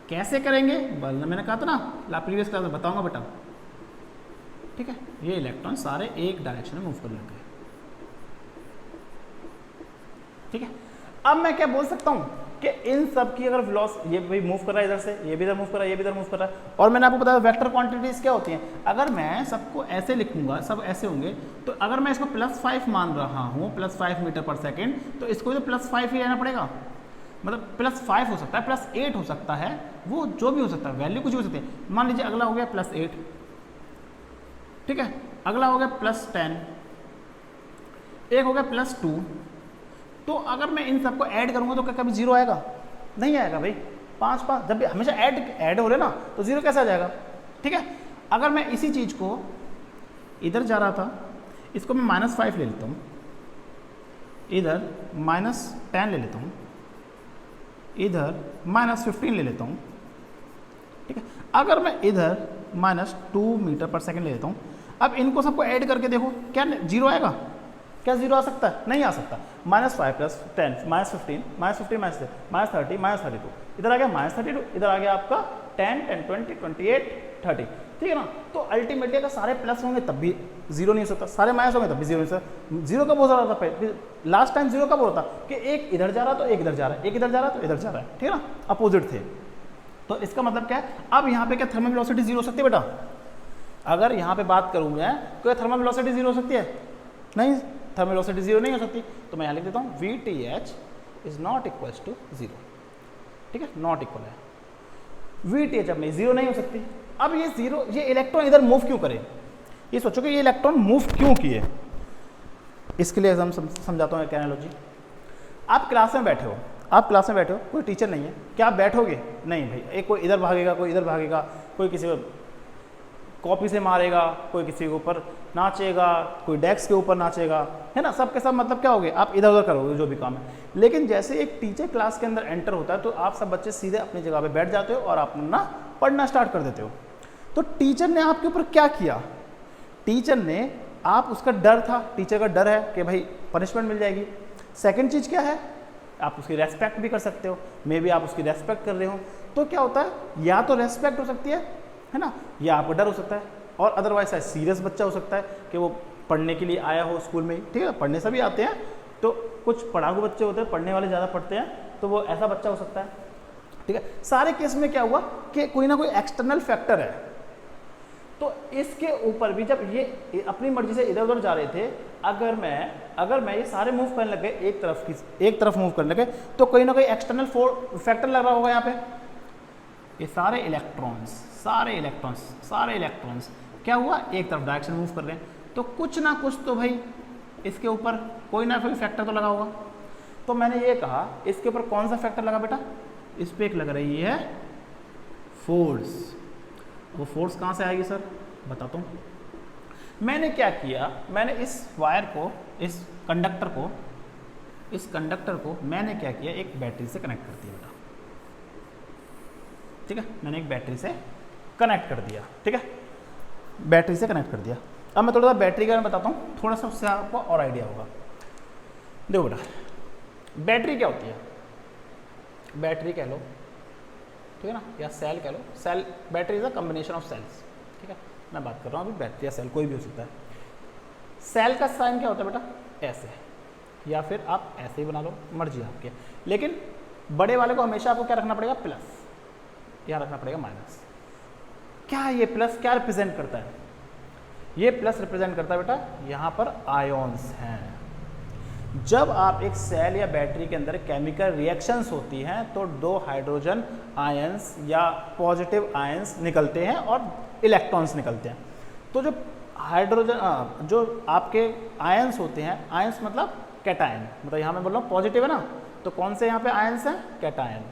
कैसे करेंगे? मैंने कहा था ना प्रीवियस क्लास में बताऊंगा बेटा, ठीक है। ये इलेक्ट्रॉन सारे एक डायरेक्शन में मूव करने लगे, ठीक है। अब मैं क्या बोल सकता हूं कि इन सब की अगर वेलोसिटी, ये भी मूव कर रहा है इधर से, ये भी इधर मूव कर रहा है, ये भी इधर मूव कर रहा है, और मैंने आपको बताया वेक्टर क्वांटिटीज क्या होती हैं। अगर मैं सबको ऐसे लिखूंगा, सब ऐसे होंगे, तो अगर मैं इसको +5 मान रहा हूँ, +5 मीटर पर सेकेंड, तो इसको तो +5 ही रहना पड़ेगा, मतलब +5 हो सकता है, +8 हो सकता है, वो जो भी हो सकता है, वैल्यू कुछ भी हो सकती है। मान लीजिए अगला हो गया +8, ठीक है, अगला हो गया +10, एक हो गया +2। तो अगर मैं इन सबको ऐड करूंगा तो क्या कभी 0 आएगा? नहीं आएगा भाई। 5 5 जब भी हमेशा ऐड हो रहे ना, तो 0 कैसे आ जाएगा? ठीक है। अगर मैं इसी चीज़ को इधर जा रहा था, इसको मैं -5 ले लेता हूँ, इधर -10 ले लेता हूँ, इधर -15 ले लेता हूँ, ठीक है। अगर मैं इधर -2 मीटर पर सेकेंड ले लेता हूँ, अब इनको सबको ऐड करके देखो, क्या 0 आएगा? क्या 0 आ सकता है? नहीं आ सकता। -5 + 10 -15 -15 -30 -32, इधर आ गया -32, इधर आ गया आपका 10 10 20 28 30, ठीक है ना। तो अल्टीमेटली अगर सारे प्लस होंगे तब भी 0 नहीं हो सकता, सारे माइनस होंगे तब भी 0 नहीं हो सकता। 0 कब हो रहा था? लास्ट टाइम 0 कब हो रहा था कि एक इधर जा रहा तो एक इधर जा रहा है, एक इधर जा रहा तो इधर जा रहा है, ठीक है ना, अपोजिट थे। तो इसका मतलब क्या है? अब यहाँ पे क्या थर्मल वेलोसिटी 0 हो सकती है बेटा? अगर यहाँ पे बात करूँ मैं, तो थर्मल वेलोसिटी 0 हो सकती है? नहीं, थर्मल वेलोसिटी 0 नहीं हो सकती। तो मैं यहाँ लिख देता हूँ VTH is not equal to 0, ठीक है, नॉट इक्वल है। VTH अब में 0 नहीं हो सकती। अब ये 0, ये इलेक्ट्रॉन इधर मूव क्यों करे? ये सोचो कि ये इलेक्ट्रॉन मूव क्यों किए। इसके लिए हम समझाता हूँ एक एनालॉजी। आप क्लास में बैठे हो, कोई टीचर नहीं है, क्या आप बैठोगे? नहीं भाई, एक कोई इधर भागेगा, कोई इधर भागेगा, कोई किसी को कॉपी से मारेगा, कोई किसी के ऊपर नाचेगा, कोई डेस्क के ऊपर नाचेगा, है ना, सबके सब मतलब क्या होगे? आप इधर उधर करोगे जो भी काम है। लेकिन जैसे एक टीचर क्लास के अंदर एंटर होता है, तो आप सब बच्चे सीधे अपनी जगह पे बैठ जाते हो और आप ना पढ़ना स्टार्ट कर देते हो। तो टीचर ने आपके ऊपर क्या किया? टीचर ने, आप उसका डर था, टीचर का डर है कि भाई पनिशमेंट मिल जाएगी। सेकेंड चीज़ क्या है? आप उसकी रेस्पेक्ट भी कर सकते हो, मे बी आप उसकी रेस्पेक्ट कर रहे हो। तो क्या होता है? या तो रेस्पेक्ट हो सकती है ना, या आपको डर हो सकता है, और अदरवाइज सीरियस बच्चा हो सकता है कि वो पढ़ने के लिए आया हो स्कूल में, ठीक है, पढ़ने सभी आते हैं, तो कुछ पढ़ाकू बच्चे होते हैं, पढ़ने वाले ज़्यादा पढ़ते हैं, तो वो ऐसा बच्चा हो सकता है, ठीक है। सारे केस में क्या हुआ कि कोई ना कोई एक्सटर्नल फैक्टर है। तो इसके ऊपर भी जब ये अपनी मर्जी से इधर उधर जा रहे थे, अगर मैं ये सारे मूव करने लगे, एक तरफ मूव करने लगे, तो कोई ना कोई एक्सटर्नल फैक्टर लग रहा होगा यहाँ पे। ये सारे इलेक्ट्रॉन्स क्या हुआ? एक तरफ डायरेक्शन मूव कर रहे हैं, तो कुछ ना कुछ तो भाई इसके ऊपर कोई ना कोई फैक्टर तो लगा होगा। तो मैंने ये कहा, इसके ऊपर कौन सा फैक्टर लगा बेटा? इस पर एक लग रही है फोर्स। वो फोर्स कहाँ से आएगी सर? बताता हूँ। मैंने क्या किया, मैंने इस वायर को, इस कंडक्टर को मैंने क्या किया, एक बैटरी से कनेक्ट कर दिया बेटा, ठीक है, मैंने एक बैटरी से कनेक्ट कर दिया, ठीक है, बैटरी से कनेक्ट कर दिया। अब मैं थोड़ा सा बैटरी के बारे में बताता हूँ, थोड़ा सा उससे आपको और आइडिया होगा। देखो बेटा, बैटरी क्या होती है? बैटरी कह लो, ठीक है ना, या सेल कह लो। Cell, battery is a combination of cells, ठीक है, मैं बात कर रहा हूँ अभी बैटरी या सेल, कोई भी हो सकता है। सेल का साइन क्या होता है बेटा? ऐसे, या फिर आप ऐसे ही बना लो, मर्जी आपके। लेकिन बड़े वाले को हमेशा आपको क्या रखना पड़ेगा? प्लस, या रखना पड़ेगा माइनस। क्या ये प्लस क्या रिप्रेजेंट करता है? ये प्लस रिप्रेजेंट करता है बेटा, यहाँ पर आयोन्स हैं। जब आप एक सेल या बैटरी के अंदर केमिकल रिएक्शंस होती हैं, तो 2 हाइड्रोजन आयंस या पॉजिटिव आयंस निकलते हैं और इलेक्ट्रॉन्स निकलते हैं। तो जो हाइड्रोजन, जो आपके आयंस होते हैं, आयंस मतलब कैटायन, मतलब यहाँ मैं बोल रहा हूँ पॉजिटिव है ना, तो कौन से यहाँ पे आयंस हैं? कैटायन,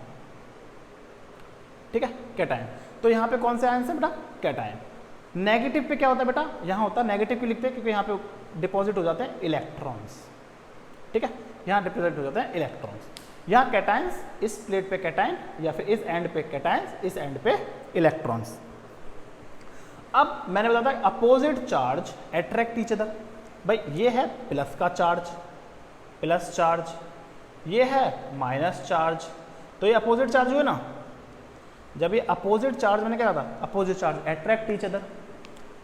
ठीक है, कैटायन। तो यहाँ पे कौन से आयंस हैं बेटा? कैटायन। नेगेटिव पे क्या होता है बेटा? यहाँ होता है, नेगेटिव क्यों लिखते हैं? क्योंकि यहाँ पे डिपॉजिट हो जाते हैं इलेक्ट्रॉन्स, ठीक है, यहाँ डिपॉजिट हो जाते हैं इलेक्ट्रॉन्स। यहाँ कैटायंस, इस प्लेट पे कैटायन, या फिर इस एंड पे कैटायंस, इस एंड पे इलेक्ट्रॉन्स। अब मैंने बताया था opposite charge attract each other. भाई ये है प्लस का चार्ज, प्लस चार्ज, ये है माइनस चार्ज, तो ये अपोजिट चार्ज हुए ना। जब ये अपोजिट चार्ज, मैंने क्या कहा था? Opposite charge attract each other,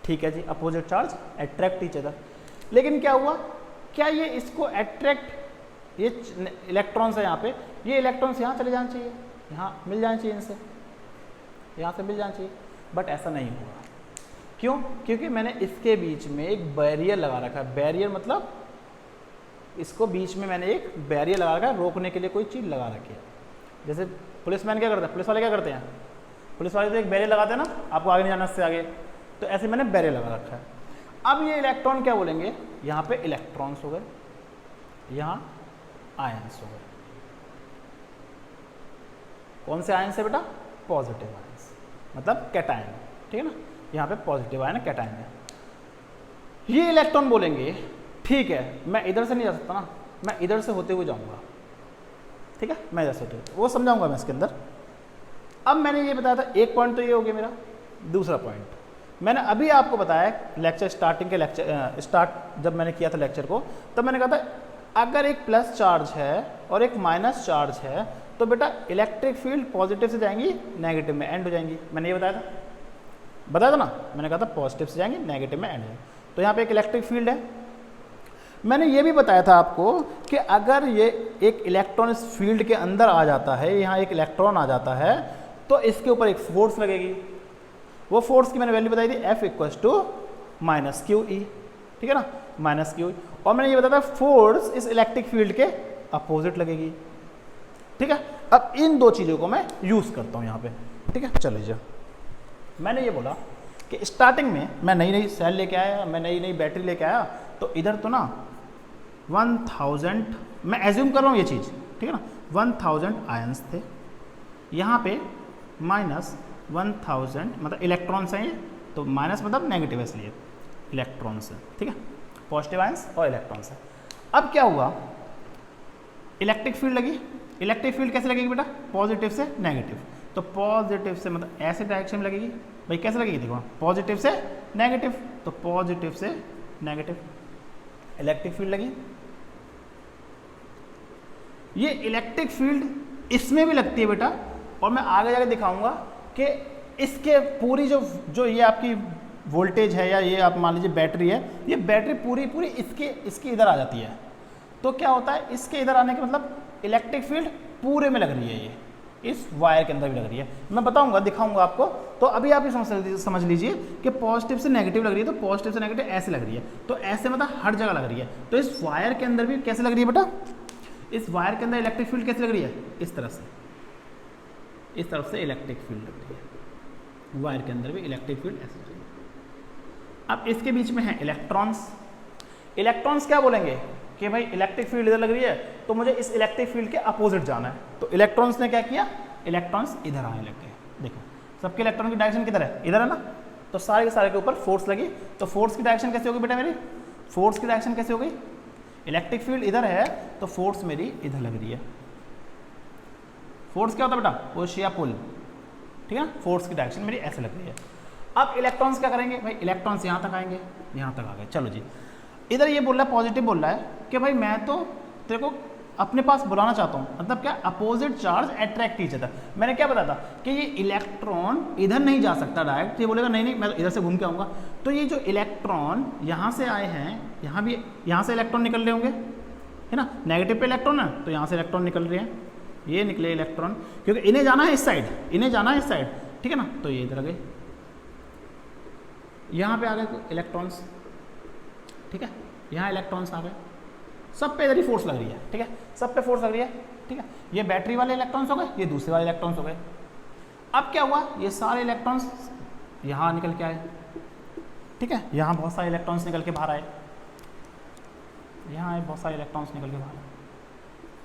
ठीक है जी, opposite charge attract each other. लेकिन क्या हुआ? क्या ये इसको अट्रैक्ट ये इलेक्ट्रॉन्स है यहाँ पे, ये इलेक्ट्रॉन्स यहाँ चले जाने चाहिए, यहाँ मिल जाने चाहिए इनसे, यहाँ से मिल जाना चाहिए, बट ऐसा नहीं हुआ। क्यों? क्योंकि मैंने इसके बीच में एक बैरियर लगा रखा है। बैरियर मतलब इसको बीच में मैंने एक बैरियर लगा रखा है, रोकने के लिए कोई चीज़ लगा रखी है। जैसे पुलिसमैन क्या करता है, पुलिस वाले क्या करते हैं, पुलिस वाले तो एक बैरियर लगाते हैं ना, आपको आगे नहीं जाना इससे आगे, तो ऐसे मैंने बैरियर लगा रखा है। अब ये इलेक्ट्रॉन क्या बोलेंगे, यहाँ पे इलेक्ट्रॉन्स हो गए, यहाँ आयंस हो गए। कौन से आयंस है बेटा? पॉजिटिव आयंस, मतलब कैटायन, ठीक है ना, यहाँ पे पॉजिटिव आयन है, कैटायन है। ये इलेक्ट्रॉन बोलेंगे ठीक है, मैं इधर से नहीं जा सकता ना, मैं इधर से होते हुए जाऊंगा, ठीक है, मैं इधर से होते हुए, वो समझाऊंगा मैं इसके अंदर। अब मैंने ये बताया था, एक पॉइंट तो ये हो गया मेरा। दूसरा पॉइंट मैंने अभी आपको बताया लेक्चर स्टार्टिंग के स्टार्ट जब मैंने किया था लेक्चर को, तब मैंने कहा था अगर एक प्लस चार्ज है और एक माइनस चार्ज है तो बेटा इलेक्ट्रिक फील्ड पॉजिटिव से जाएंगी नेगेटिव में एंड हो जाएंगी। मैंने ये बताया था ना, मैंने कहा था पॉजिटिव से जाएंगी नेगेटिव में एंड हो जाएंगी। तो यहाँ पे एक इलेक्ट्रिक फील्ड है। मैंने ये भी बताया था आपको कि अगर ये एक इलेक्ट्रॉन इस फील्ड के अंदर आ जाता है, यहाँ एक इलेक्ट्रॉन आ जाता है, तो इसके ऊपर एक फोर्स लगेगी। वो फोर्स की मैंने वैल्यू बताई थी F = -QE, ठीक है ना, -QE। और मैंने ये बताया था फोर्स इस इलेक्ट्रिक फील्ड के अपोजिट लगेगी, ठीक है। अब इन दो चीज़ों को मैं यूज़ करता हूँ यहाँ पे, ठीक है। चलिए, मैंने ये बोला कि स्टार्टिंग में मैं नई सेल लेके आया, मैं नई बैटरी लेके आया, तो इधर तो ना 1000, मैं एज्यूम कर रहा हूँ ये चीज़, ठीक है ना, 1000 आयंस थे, यहाँ पे -1000 मतलब इलेक्ट्रॉन्स हैं ये, तो माइनस मतलब नेगेटिव है, इसलिए इलेक्ट्रॉन्स है, ठीक है, पॉजिटिव आयंस और इलेक्ट्रॉन्स है। अब क्या हुआ, इलेक्ट्रिक फील्ड लगी। इलेक्ट्रिक फील्ड कैसे लगेगी बेटा? पॉजिटिव से नेगेटिव। तो पॉजिटिव से मतलब ऐसे डायरेक्शन में लगेगी। भाई कैसे लगेगी देखो, पॉजिटिव से नेगेटिव, तो पॉजिटिव से नेगेटिव इलेक्ट्रिक फील्ड लगी। ये इलेक्ट्रिक फील्ड इसमें भी लगती है बेटा, और मैं आगे जाके दिखाऊंगा कि इसके पूरी जो ये आपकी वोल्टेज है, या ये आप मान लीजिए बैटरी है, ये बैटरी पूरी इसके इधर आ जाती है। तो क्या होता है, इसके इधर आने के मतलब इलेक्ट्रिक फील्ड पूरे में लग रही है, ये इस वायर के अंदर भी लग रही है। मैं बताऊंगा, दिखाऊंगा आपको। तो अभी आप ये समझ लीजिए कि पॉजिटिव से नेगेटिव लग रही है, तो पॉजिटिव से नेगेटिव ऐसे लग रही है, तो ऐसे मतलब हर जगह लग रही है। तो इस वायर के अंदर भी कैसे लग रही है बेटा? इस वायर के अंदर इलेक्ट्रिक फील्ड कैसे लग रही है? इस तरह से, इस तरफ से इलेक्ट्रिक फील्ड लग रही है, वायर के अंदर भी इलेक्ट्रिक फील्ड ऐसे लग रही है। अब इसके बीच में है इलेक्ट्रॉन्स। इलेक्ट्रॉन्स क्या बोलेंगे कि भाई इलेक्ट्रिक फील्ड इधर लग रही है, तो मुझे इस इलेक्ट्रिक फील्ड के अपोजिट जाना है। तो इलेक्ट्रॉन्स ने क्या किया, इलेक्ट्रॉन्स इधर आने लग गए। देखो सबके इलेक्ट्रॉन की डायरेक्शन किधर है? इधर है ना, तो सारे के सारे के ऊपर फोर्स लगी। तो फोर्स की डायरेक्शन कैसे होगी बेटा मेरी? फोर्स की डायरेक्शन कैसे हो गई? इलेक्ट्रिक फील्ड इधर है, तो फोर्स मेरी इधर लग रही है। फोर्स क्या होता है बेटा? पुश या पुल, ठीक है ना। फोर्स की डायरेक्शन मेरी ऐसे लग रही है। अब इलेक्ट्रॉन्स क्या करेंगे भाई? इलेक्ट्रॉन्स यहाँ तक आएंगे, यहाँ तक आ गए। चलो जी, इधर ये बोल रहा है, पॉजिटिव बोल रहा है कि भाई मैं तो तेरे को अपने पास बुलाना चाहता हूँ, मतलब क्या, opposite charge attract each other. मैंने क्या बताया था कि ये इलेक्ट्रॉन इधर नहीं जा सकता डायरेक्ट, ये बोलेगा नहीं मैं इधर से घूम के आऊँगा। तो ये जो इलेक्ट्रॉन यहाँ से आए हैं, यहाँ भी यहाँ से इलेक्ट्रॉन निकल रहे होंगे, है ना, नेगेटिव पे इलेक्ट्रॉन है, तो यहाँ से इलेक्ट्रॉन निकल रहे हैं, ये निकले इलेक्ट्रॉन, क्योंकि इन्हें जाना है इस साइड, इन्हें जाना है इस साइड, ठीक है ना। तो ये इधर आ गए, यहाँ पे आ गए इलेक्ट्रॉन्स, ठीक है, यहाँ इलेक्ट्रॉन्स आ गए। सब पे इधर ही फोर्स लग रही है, ठीक है, सब पे फोर्स लग रही है, ठीक है। ये बैटरी वाले इलेक्ट्रॉन्स हो गए, ये दूसरे वाले इलेक्ट्रॉन्स हो गए। अब क्या हुआ, ये सारे इलेक्ट्रॉन्स यहाँ निकल के आए, ठीक है, यहाँ बहुत सारे इलेक्ट्रॉन्स निकल के बाहर आए, यहाँ आए बहुत सारे इलेक्ट्रॉन्स निकल के बाहर आए।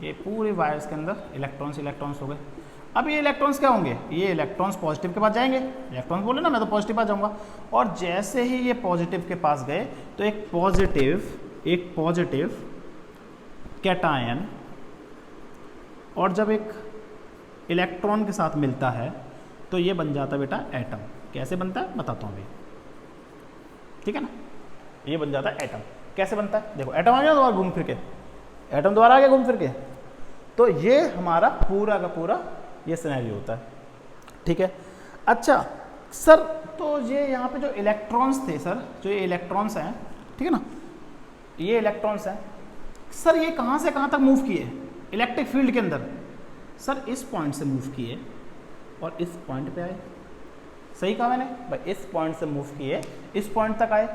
ये पूरे वायर्स के अंदर इलेक्ट्रॉन्स हो गए। अब ये इलेक्ट्रॉन्स क्या होंगे? ये इलेक्ट्रॉन्स पॉजिटिव के पास जाएंगे। इलेक्ट्रॉन्स बोले ना, मैं तो पॉजिटिव पास जाऊंगा। और जैसे ही ये पॉजिटिव के पास गए, तो एक पॉजिटिव कैटायन, और जब एक इलेक्ट्रॉन के साथ मिलता है तो ये बन जाता है बेटा एटम। कैसे बनता है बताता हूँ अभी, ठीक है ना। ये बन जाता है एटम। कैसे बनता है? देखो एटम आ गया दोबारा घूम फिर के, एटम दोबारा आ गया घूम फिर के। तो ये हमारा पूरा का पूरा ये सिनेरियो होता है, ठीक है। अच्छा सर, तो ये यहाँ पे जो इलेक्ट्रॉन्स थे सर, जो ये इलेक्ट्रॉन्स हैं, ठीक है ना, ये इलेक्ट्रॉन्स हैं, सर ये कहाँ से कहाँ तक मूव किए इलेक्ट्रिक फील्ड के अंदर? सर इस पॉइंट से मूव किए और इस पॉइंट पे आए। सही कहा मैंने भाई, इस पॉइंट से मूव किए इस पॉइंट तक आए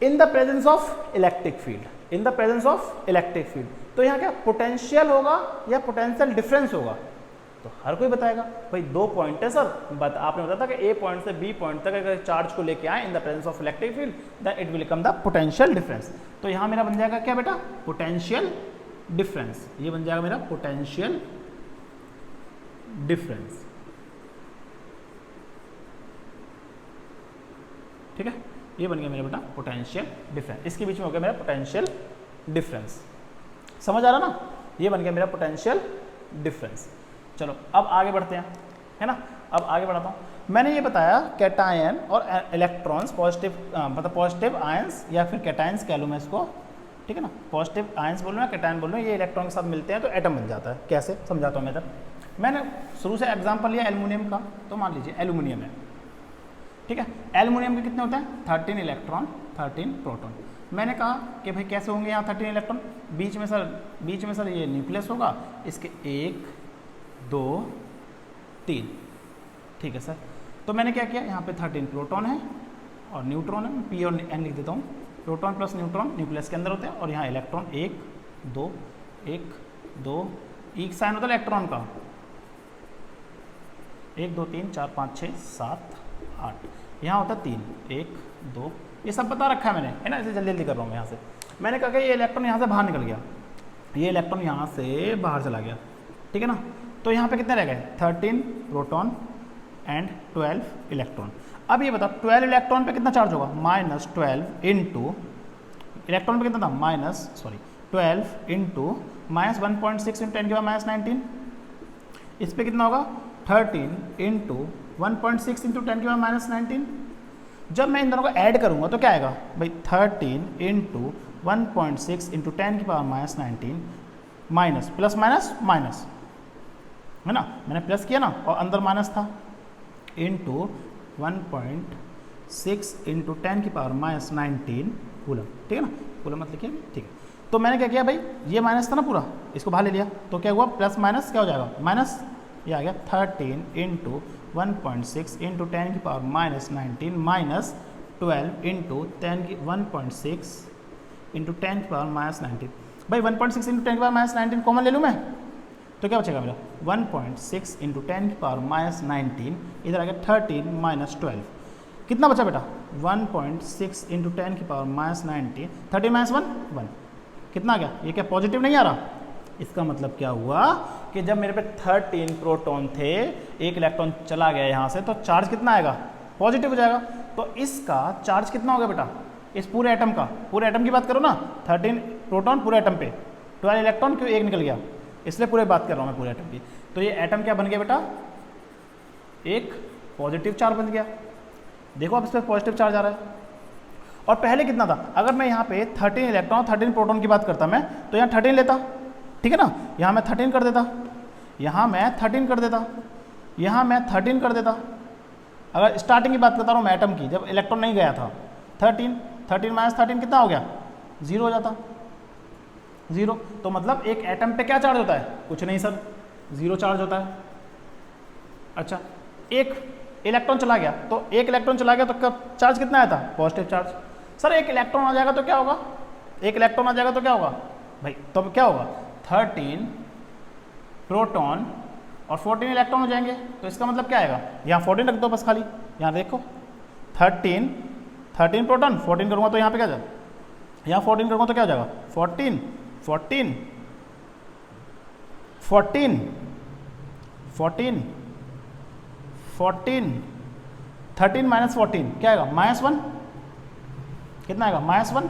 in the presence of electric field, in the presence of electric field. तो यहाँ क्या पोटेंशियल होगा या पोटेंशियल डिफरेंस होगा? तो हर कोई बताएगा भाई दो पॉइंट है सर, बट आपने बताया था कि ए पॉइंट से बी पॉइंट तक अगर चार्ज को लेके आए in the presence of electric field then it will become the potential difference. तो यहाँ मेरा बन जाएगा क्या बेटा? Potential difference. ये बन जाएगा मेरा पोटेंशियल डिफरेंस। ठीक है, ये बन गया मेरा बेटा पोटेंशियल डिफरेंस। इसके बीच में हो गया मेरा पोटेंशियल डिफरेंस। समझ आ रहा ना? ये बन गया मेरा पोटेंशियल डिफरेंस। चलो अब आगे बढ़ते हैं, है ना? अब आगे बढ़ाता हूँ। मैंने ये बताया कैटायन और इलेक्ट्रॉन्स, पॉजिटिव मतलब पॉजिटिव आयंस या फिर कैटायंस कह लूँ मैं इसको, ठीक है ना? पॉजिटिव आयंस बोल रहा हूँ, कैटायन बोल रहा हूँ, ये इलेक्ट्रॉन के साथ मिलते हैं तो एटम बन जाता है। कैसे समझाता हूँ मैं इधर। मैंने शुरू से एग्जाम्पल लिया एल्युमिनियम का, तो मान लीजिए एल्युमिनियम है, ठीक है? एल्युमिनियम के कितने होते हैं? 13 इलेक्ट्रॉन 13 प्रोटॉन। मैंने कहा कि भाई कैसे होंगे यहाँ 13 इलेक्ट्रॉन? बीच में सर ये न्यूक्लियस होगा, इसके 1 2 3, ठीक है सर। तो मैंने क्या किया, यहाँ पे 13 प्रोटॉन है और न्यूट्रॉन है, पी और एन लिख देता हूँ। प्रोटॉन प्लस न्यूट्रॉन न्यूक्लियस के अंदर होते हैं, और यहाँ इलेक्ट्रॉन 1 2 1 2, एक साइन होता है इलेक्ट्रॉन का 1 2 3 4 5 6 7 8, यहाँ होता है 3 1 2, ये सब बता रखा है मैंने, है ना? इसे जल्दी जल्दी कर रहा हूँ मैं यहाँ से। मैंने कहा कि ये इलेक्ट्रॉन यहाँ से बाहर निकल गया, ये इलेक्ट्रॉन यहाँ से बाहर चला गया, ठीक है ना? तो यहाँ पे कितने रह गए? 13 प्रोटॉन एंड 12 इलेक्ट्रॉन। अब ये बताओ 12 इलेक्ट्रॉन पे कितना चार्ज होगा? -12 इंटू इलेक्ट्रॉन पे कितना था? 12 इंटू -1.6 इंटू 10 की पावर -19। इस पे कितना होगा? 13 इंटू 1.6 इंटू 10 की पावर -19। जब मैं इन दोनों को ऐड करूंगा तो क्या आएगा भाई? 13 इंटू 1.6 इंटू 10 की power -19 minus plus minus minus, है ना? मैंने प्लस किया ना और अंदर माइनस था, इंटू 1.6 इंटू 10 की पावर -19 कूलम, ठीक है ना? कूलम मत लिखिए, ठीक है। तो मैंने क्या किया भाई, ये माइनस था ना पूरा, इसको बाहर ले लिया, तो क्या हुआ? प्लस माइनस क्या हो जाएगा? माइनस। ये आ गया 13 इंटू 1.6 इंटू 10 की पावर -19 माइनस 12 इंटू 10 की 1.6 इंटू 10 की पावर -19। भाई 1.6 इंटू 10 की पावर -19 कॉमन ले लूँ मैं, तो क्या बचेगा मेरा? 1.6 इंटू 10 की पावर -19, इधर आ गया 13 माइनस 12, कितना बचा बेटा? 1.6 इंटू 10 की पावर -19, 13 माइनस 1 कितना आ गया? ये क्या पॉजिटिव नहीं आ रहा? इसका मतलब क्या हुआ कि जब मेरे पे 13 प्रोटॉन थे, एक इलेक्ट्रॉन चला गया यहाँ से, तो चार्ज कितना आएगा? पॉजिटिव हो जाएगा। तो इसका चार्ज कितना हो गया बेटा? इस पूरे एटम का, पूरे एटम की बात करो ना, 13 प्रोटॉन पूरे एटम पे, 12 इलेक्ट्रॉन क्यों? एक निकल गया, इसलिए पूरे बात कर रहा हूँ मैं पूरे एटम की। तो ये एटम क्या बन गया बेटा? एक पॉजिटिव चार्ज बन गया। देखो अब इस पर पॉजिटिव चार्ज आ रहा है। और पहले कितना था? अगर मैं यहाँ पे 13 इलेक्ट्रॉन 13 प्रोटॉन की बात करता मैं, तो यहाँ 13 लेता, ठीक है ना? यहाँ मैं 13 कर देता, यहाँ मैं 13 कर देता, यहाँ मैं 13 कर देता। अगर स्टार्टिंग की बात करता हूँ मैं एटम की, जब इलेक्ट्रॉन नहीं गया था, 13 माइनस 13 कितना हो गया? 0 हो जाता, 0। तो मतलब एक एटम पे क्या चार्ज होता है? कुछ नहीं सर, 0 चार्ज होता है। अच्छा, एक इलेक्ट्रॉन चला गया, तो एक इलेक्ट्रॉन चला गया तो चार्ज कितना आया था? Positive charge. सर एक इलेक्ट्रॉन आ जाएगा तो क्या होगा? एक इलेक्ट्रॉन आ जाएगा तो क्या होगा भाई? तो क्या होगा? 13 प्रोटॉन और 14 इलेक्ट्रॉन हो जाएंगे। तो इसका मतलब क्या आएगा? यहाँ 14 रख दो बस खाली, यहाँ देखो 13 प्रोटॉन 14 करूँगा तो यहाँ पे क्या जाएगा? यहाँ 14 करूँगा तो क्या हो जाएगा? 14 14 14 14 14 13 माइनस 14 क्या आएगा? -1। कितना आएगा? -1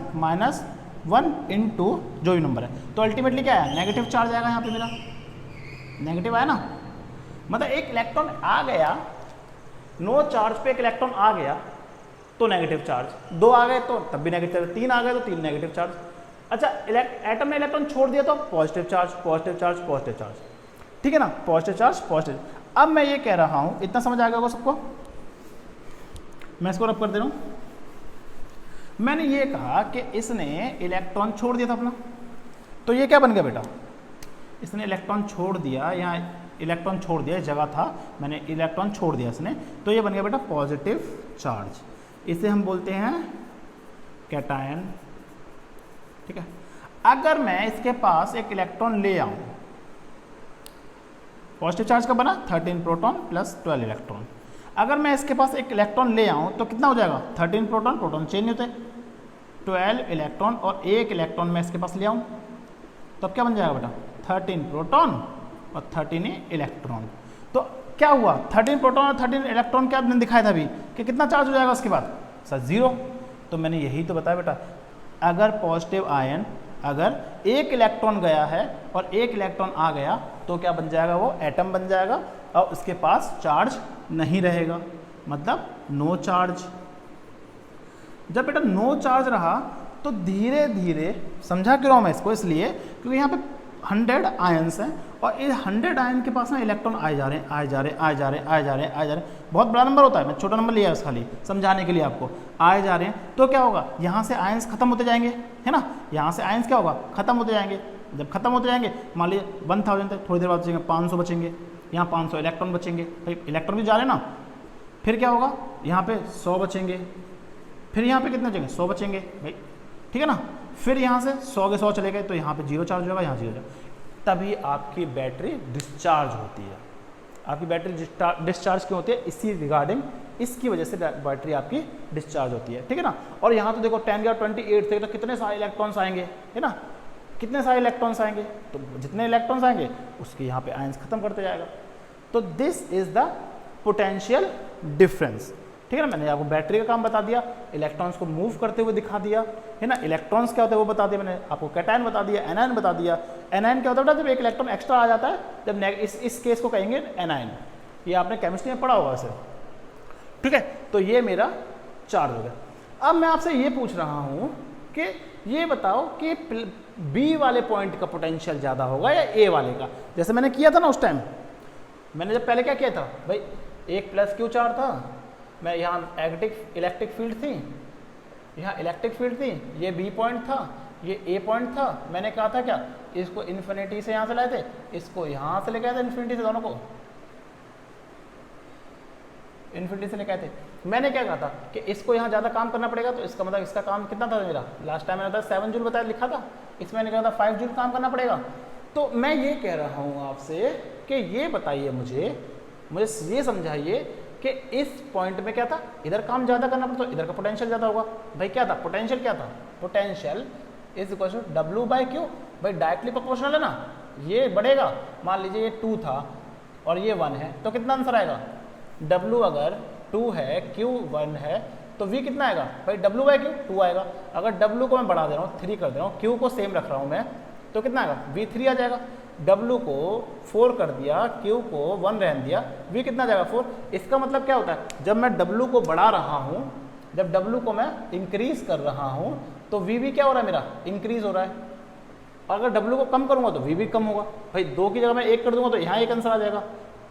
-1 इंटू जो भी नंबर है। तो अल्टीमेटली क्या है? नेगेटिव चार्ज आएगा यहाँ पे मेरा, नेगेटिव आया ना? मतलब एक इलेक्ट्रॉन आ गया, नो चार्ज पे एक इलेक्ट्रॉन आ गया तो नेगेटिव चार्ज, 2 आ गए तो तब भी नेगेटिव, 3 आ गए तो 3 नेगेटिव चार्ज। अच्छा, एटम ने इलेक्ट्रॉन छोड़ दिया तो positive charge positive charge positive charge, ठीक है ना? Positive charge positive. अब मैं ये कह रहा हूँ, इतना समझ आ गया होगा सबको? मैं इसको रब कर दे रहा हूँ। मैंने ये कहा कि इसने इलेक्ट्रॉन छोड़ दिया था अपना, तो ये क्या बन गया बेटा, इसने इलेक्ट्रॉन छोड़ दिया, यहाँ इलेक्ट्रॉन छोड़ दिया, जगह था, मैंने इलेक्ट्रॉन छोड़ दिया इसने, तो ये बन गया बेटा पॉजिटिव चार्ज। इसे हम बोलते हैं कैटायन। ठीक है, अगर मैं इसके पास एक इलेक्ट्रॉन ले आऊं, पॉजिटिव चार्ज का बना 13 प्रोटॉन प्लस 12 इलेक्ट्रॉन, अगर मैं इसके पास एक इलेक्ट्रॉन ले आऊं तो कितना हो जाएगा, 13 प्रोटॉन, प्रोटॉन चेंज नहीं होते, 12 इलेक्ट्रॉन और एक इलेक्ट्रॉन मैं इसके पास ले आऊं, तो अब क्या बन जाएगा बेटा, 13 प्रोटॉन और 13 इलेक्ट्रॉन। तो क्या हुआ, 13 प्रोटॉन और 13 इलेक्ट्रॉन क्या आपने दिखाया था अभी कि कितना चार्ज हो जाएगा उसके बाद, सर 0। तो मैंने यही तो बताया बेटा, अगर पॉजिटिव आयन अगर एक इलेक्ट्रॉन गया है और एक इलेक्ट्रॉन आ गया तो क्या बन जाएगा, वो एटम बन जाएगा और उसके पास चार्ज नहीं रहेगा, मतलब नो चार्ज। जब बेटा नो चार्ज रहा तो धीरे धीरे, समझा क्यों रहा हूं मैं इसको, इसलिए क्योंकि यहाँ पे 100 आयन्स हैं और इस 100 आयन के पास ना इलेक्ट्रॉन आए जा रहे हैं, आए जा रहे हैं, आए जा रहे हैं, आए जा रहे हैं, आए जा रहे हैं, बहुत बड़ा नंबर होता है, मैं छोटा नंबर लिया है खाली समझाने के लिए आपको, आए जा रहे हैं। तो क्या होगा, यहाँ से आयन्स खत्म होते जाएंगे, है ना, यहाँ से आयन्स क्या होगा, खत्म होते जाएंगे। जब खत्म होते जाएंगे, मान लीजिए 1000 तक, थोड़ी देर बाद बचेंगे 500 बचेंगे, यहाँ 500 इलेक्ट्रॉन बचेंगे, भाई इलेक्ट्रॉन भी जा रहे हैं ना, फिर क्या होगा, यहाँ पे 100 बचेंगे, फिर यहाँ पे कितने बचेंगे, 100 बचेंगे भाई, ठीक है ना, फिर यहाँ से 100 के 100 चले गए तो यहाँ पे 0 चार्ज होगा, यहाँ 0 चार्ज, तभी आपकी बैटरी डिस्चार्ज होती है। आपकी बैटरी डिस्चार्ज क्यों होती है, इसी रिगार्डिंग, इसकी वजह से बैटरी आपकी डिस्चार्ज होती है, ठीक है ना। और यहाँ तो देखो 10⁻28 थे तो कितने सारे इलेक्ट्रॉन्स आएंगे, है ना, कितने सारे इलेक्ट्रॉन्स आएंगे, तो जितने इलेक्ट्रॉन्स आएंगे उसके यहाँ पे आयंस खत्म करते जाएगा। तो this is the potential difference, ठीक है ना। मैंने आपको बैटरी का काम बता दिया, इलेक्ट्रॉन्स को मूव करते हुए दिखा दिया, है ना, इलेक्ट्रॉन्स क्या होते हैं वो बता दिया, मैंने आपको कैटायन बता दिया, एनायन बता दिया। एनायन क्या होता है, जब एक इलेक्ट्रॉन एक्स्ट्रा आ जाता है, जब इस केस को कहेंगे एनायन, ये आपने केमिस्ट्री में पढ़ा होगा वैसे, ठीक है। तो ये मेरा चार्ज हो गया। अब मैं आपसे ये पूछ रहा हूँ कि ये बताओ कि बी वाले पॉइंट का पोटेंशियल ज़्यादा होगा या ए वाले का, जैसे मैंने किया था ना उस टाइम, मैंने जब पहले क्या किया था भाई, एक प्लस क्यू चार्ज था, मैं यहाँ इलेक्ट्रिक फील्ड थी, यहाँ इलेक्ट्रिक फील्ड थी, ये बी पॉइंट था, ये ए पॉइंट था। मैंने कहा था क्या, इसको इन्फिनिटी से यहाँ से लाए थे, इसको यहाँ से लेके आए थे इन्फिनिटी से, दोनों को इन्फिनिटी से लेके आए थे। मैंने क्या कहा था कि इसको यहाँ ज़्यादा काम करना पड़ेगा, तो इसका मतलब इसका काम कितना था मेरा, लास्ट टाइम मैंने बताया 7 जूल बताया लिखा था, इसमें मैंने कहा था 5 जूल काम करना पड़ेगा। तो मैं ये कह रहा हूँ आपसे कि ये बताइए मुझे ये समझाइए कि इस पॉइंट में क्या था, इधर काम ज़्यादा करना पड़ता, तो इधर का पोटेंशियल ज़्यादा होगा। भाई क्या था पोटेंशियल, क्या था potential is equal to W by Q, भाई डायरेक्टली प्रोपोर्शनल है ना, ये बढ़ेगा। मान लीजिए ये 2 था और ये 1 है, तो कितना आंसर आएगा, W अगर 2 है, Q 1 है, तो V कितना आएगा भाई, W बाई क्यू 2 आएगा। अगर W को मैं बढ़ा दे रहा हूँ, 3 कर दे रहा हूँ, Q को सेम रख रहा हूँ मैं, तो कितना आएगा, V 3 आ जाएगा। W को 4 कर दिया, Q को 1 रहने दिया, V कितना जाएगा 4। इसका मतलब क्या होता है, जब मैं W को बढ़ा रहा हूँ, जब W को मैं इंक्रीज कर रहा हूँ, तो V भी क्या हो रहा है मेरा, इंक्रीज हो रहा है। और अगर W को कम करूँगा तो V भी कम होगा। भाई 2 की जगह मैं 1 कर दूंगा तो यहाँ 1 आंसर आ जाएगा,